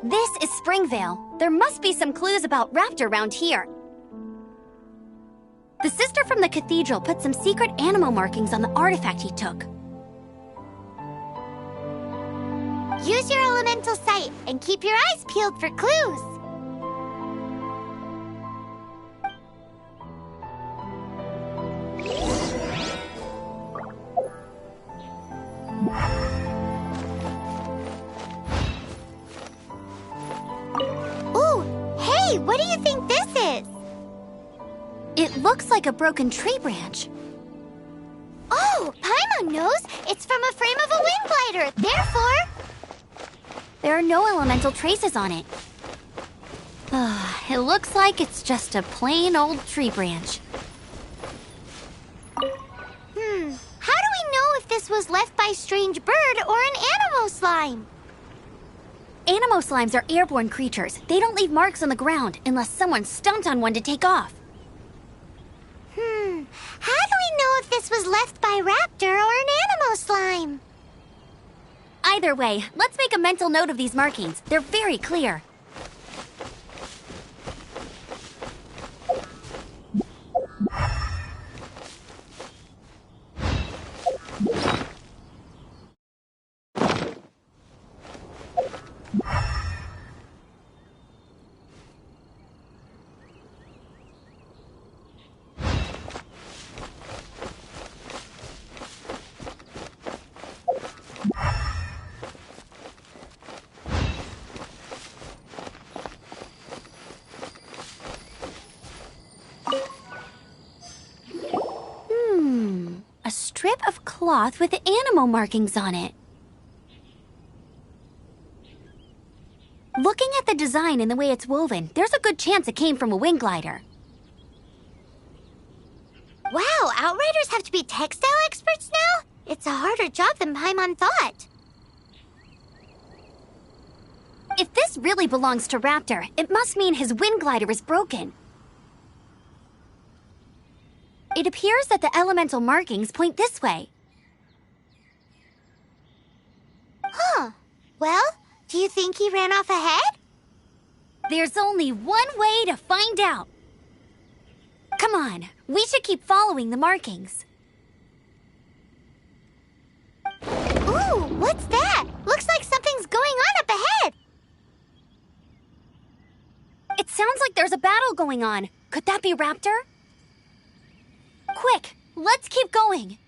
S9: This is Springvale. There must be some clues about Raptor around here. The sister from the cathedral put some secret animal markings on the artifact he took.
S1: Use your elemental sight and keep your eyes peeled for clues. Ooh, hey, what do you think this is?
S9: It looks like a broken tree branch.
S1: Oh, Paimon knows! It's from a frame of a wind glider, therefore...
S9: There are no elemental traces on it. It looks like it's just a plain old tree branch.
S1: How do we know if this was left by strange bird or an animo slime?
S9: Animo slimes are airborne creatures. They don't leave marks on the ground unless someone stomped on one to take off.
S1: How do we know if this was left by raptor or an animo slime?
S9: Either way, let's make a mental note of these markings. They're very clear. A strip of cloth with animo markings on it. Looking at the design and the way it's woven, there's a good chance it came from a wind glider.
S1: Wow, Outriders have to be textile experts now? It's a harder job than Paimon thought.
S9: If this really belongs to Raptor, it must mean his wind glider is broken. It appears that the elemental markings point this way.
S1: Well, do you think he ran off ahead?
S9: There's only one way to find out. Come on, we should keep following the markings.
S1: Ooh, what's that? Looks like something's going on up ahead.
S9: It sounds like there's a battle going on. Could that be Raptor? Quick, let's keep going.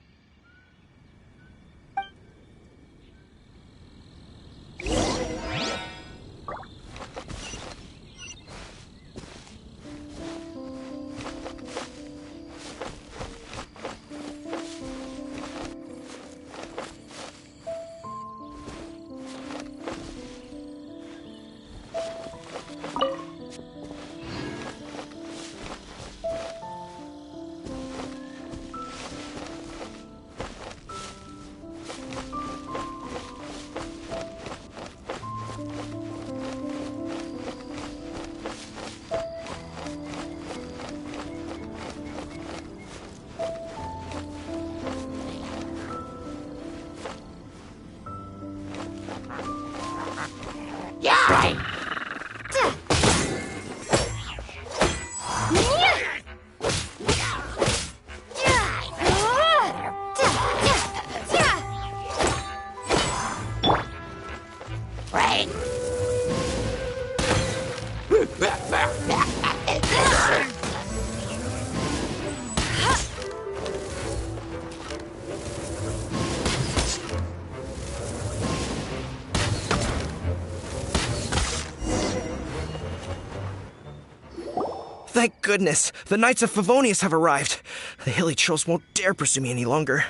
S13: Thank goodness, the Knights of Favonius have arrived. The hilly trolls won't dare pursue me any longer.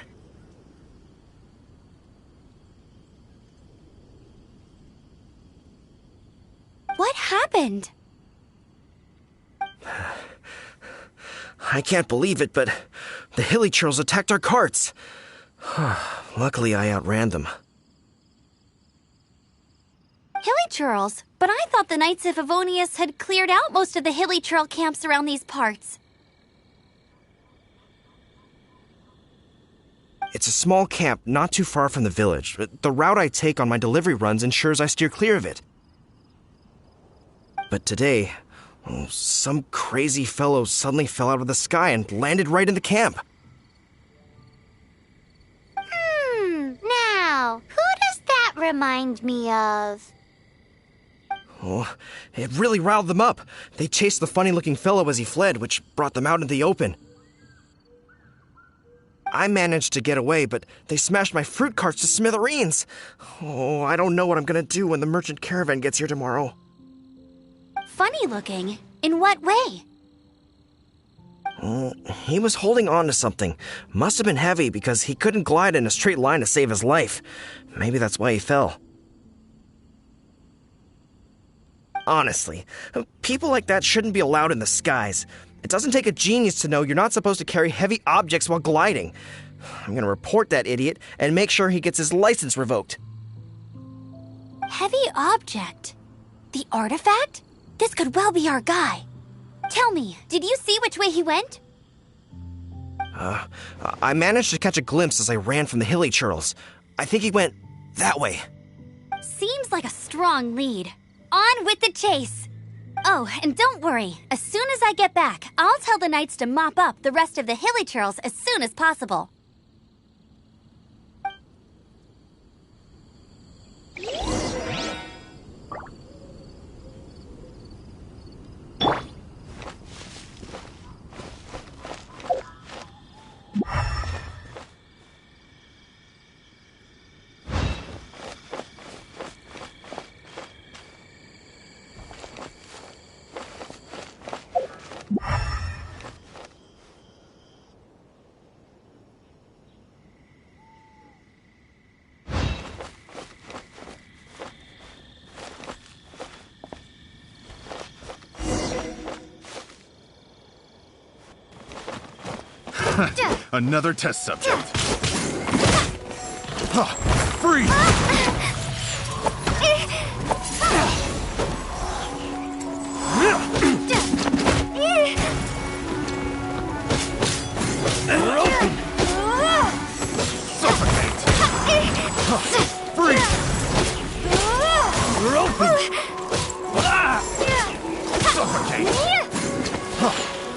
S9: What happened?
S13: I can't believe it, but the hilly trolls attacked our carts. Luckily, I outran them.
S9: Hilly churls? But I thought the Knights of Favonius had cleared out most of the hilly churl camps around these parts.
S13: It's a small camp not too far from the village. The route I take on my delivery runs ensures I steer clear of it. But today, some crazy fellow suddenly fell out of the sky and landed right in the camp.
S1: Now, who does that remind me of?
S13: Oh, it really riled them up. They chased the funny-looking fellow as he fled, which brought them out into the open. I managed to get away, but they smashed my fruit carts to smithereens. Oh, I don't know what I'm gonna do when the merchant caravan gets here tomorrow.
S9: Funny looking? In what way?
S13: He was holding on to something. Must have been heavy because he couldn't glide in a straight line to save his life. Maybe that's why he fell. Honestly, people like that shouldn't be allowed in the skies. It doesn't take a genius to know you're not supposed to carry heavy objects while gliding. I'm gonna report that idiot and make sure he gets his license revoked.
S9: Heavy object? The artifact? This could well be our guy. Tell me, did you see which way he went?
S13: I managed to catch a glimpse as I ran from the hilly churls. I think he went that way.
S9: Seems like a strong lead. On with the chase! Oh, and don't worry. As soon as I get back, I'll tell the knights to mop up the rest of the hilly churls as soon as possible.
S4: Another test subject. Free! Suffocate! Free! You're open! Suffocate!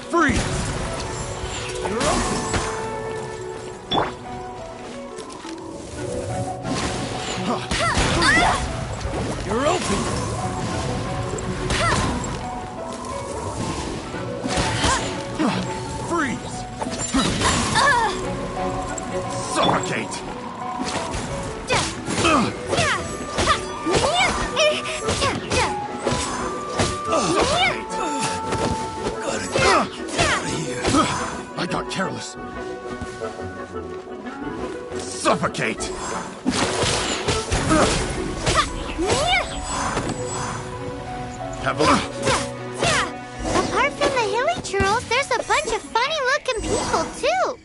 S4: Free! You're open! You're open! Freeze! Suffocate! I got careless. Suffocate! Have a look.
S1: Apart from the hilly churls, there's a bunch of funny-looking people, too.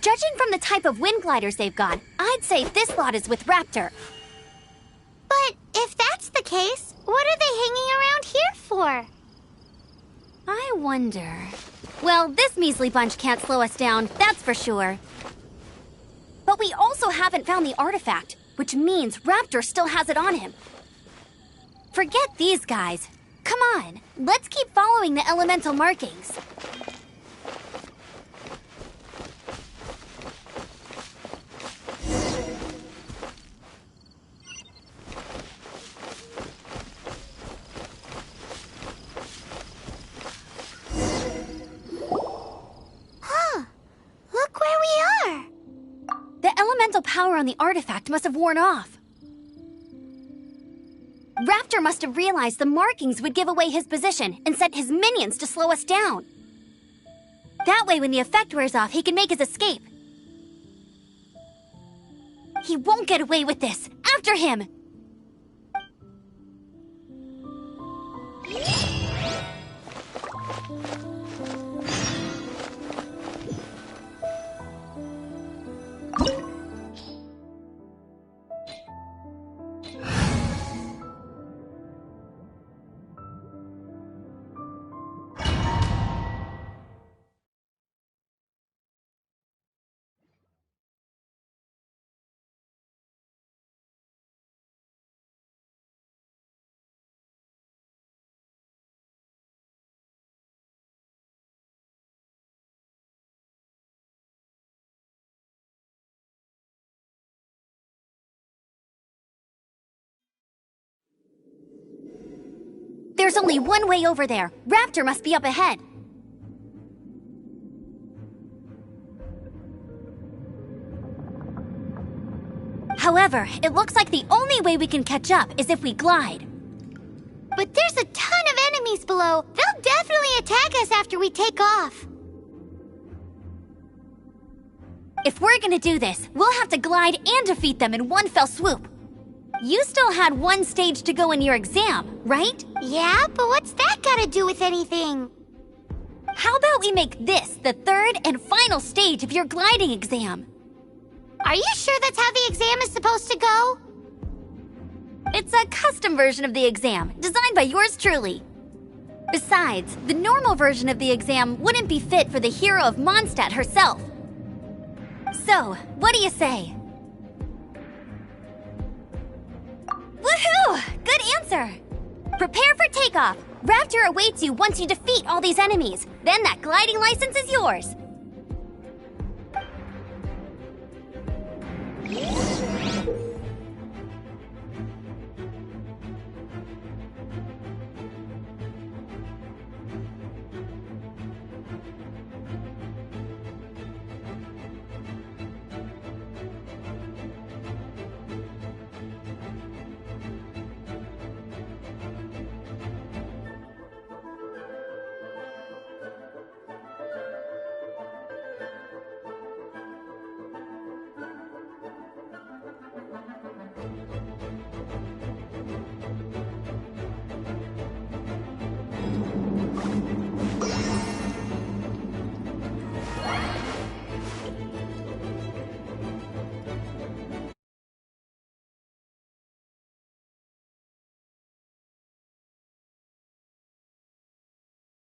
S9: Judging from the type of wind gliders they've got, I'd say this lot is with Raptor.
S1: But if that's the case, what are they hanging around here for?
S9: I wonder... Well, this measly bunch can't slow us down, that's for sure. But we also haven't found the artifact, which means Raptor still has it on him. Forget these guys. Come on, let's keep following the elemental markings.
S1: Look where we are!
S9: The elemental power on the artifact must have worn off. Raptor must have realized the markings would give away his position and sent his minions to slow us down. That way, when the effect wears off, he can make his escape. He won't get away with this! After him! There's only one way over there. Raptor must be up ahead. However, it looks like the only way we can catch up is if we glide.
S1: But there's a ton of enemies below. They'll definitely attack us after we take off.
S9: If we're gonna do this, we'll have to glide and defeat them in one fell swoop. You still had one stage to go in your exam, right?
S1: Yeah, but what's that gotta do with anything?
S9: How about we make this the third and final stage of your gliding exam?
S1: Are you sure that's how the exam is supposed to go?
S9: It's a custom version of the exam, designed by yours truly. Besides, the normal version of the exam wouldn't be fit for the hero of Mondstadt herself. So, what do you say? Woohoo! Good answer! Prepare for takeoff. Raptor awaits you once you defeat all these enemies. Then that gliding license is yours.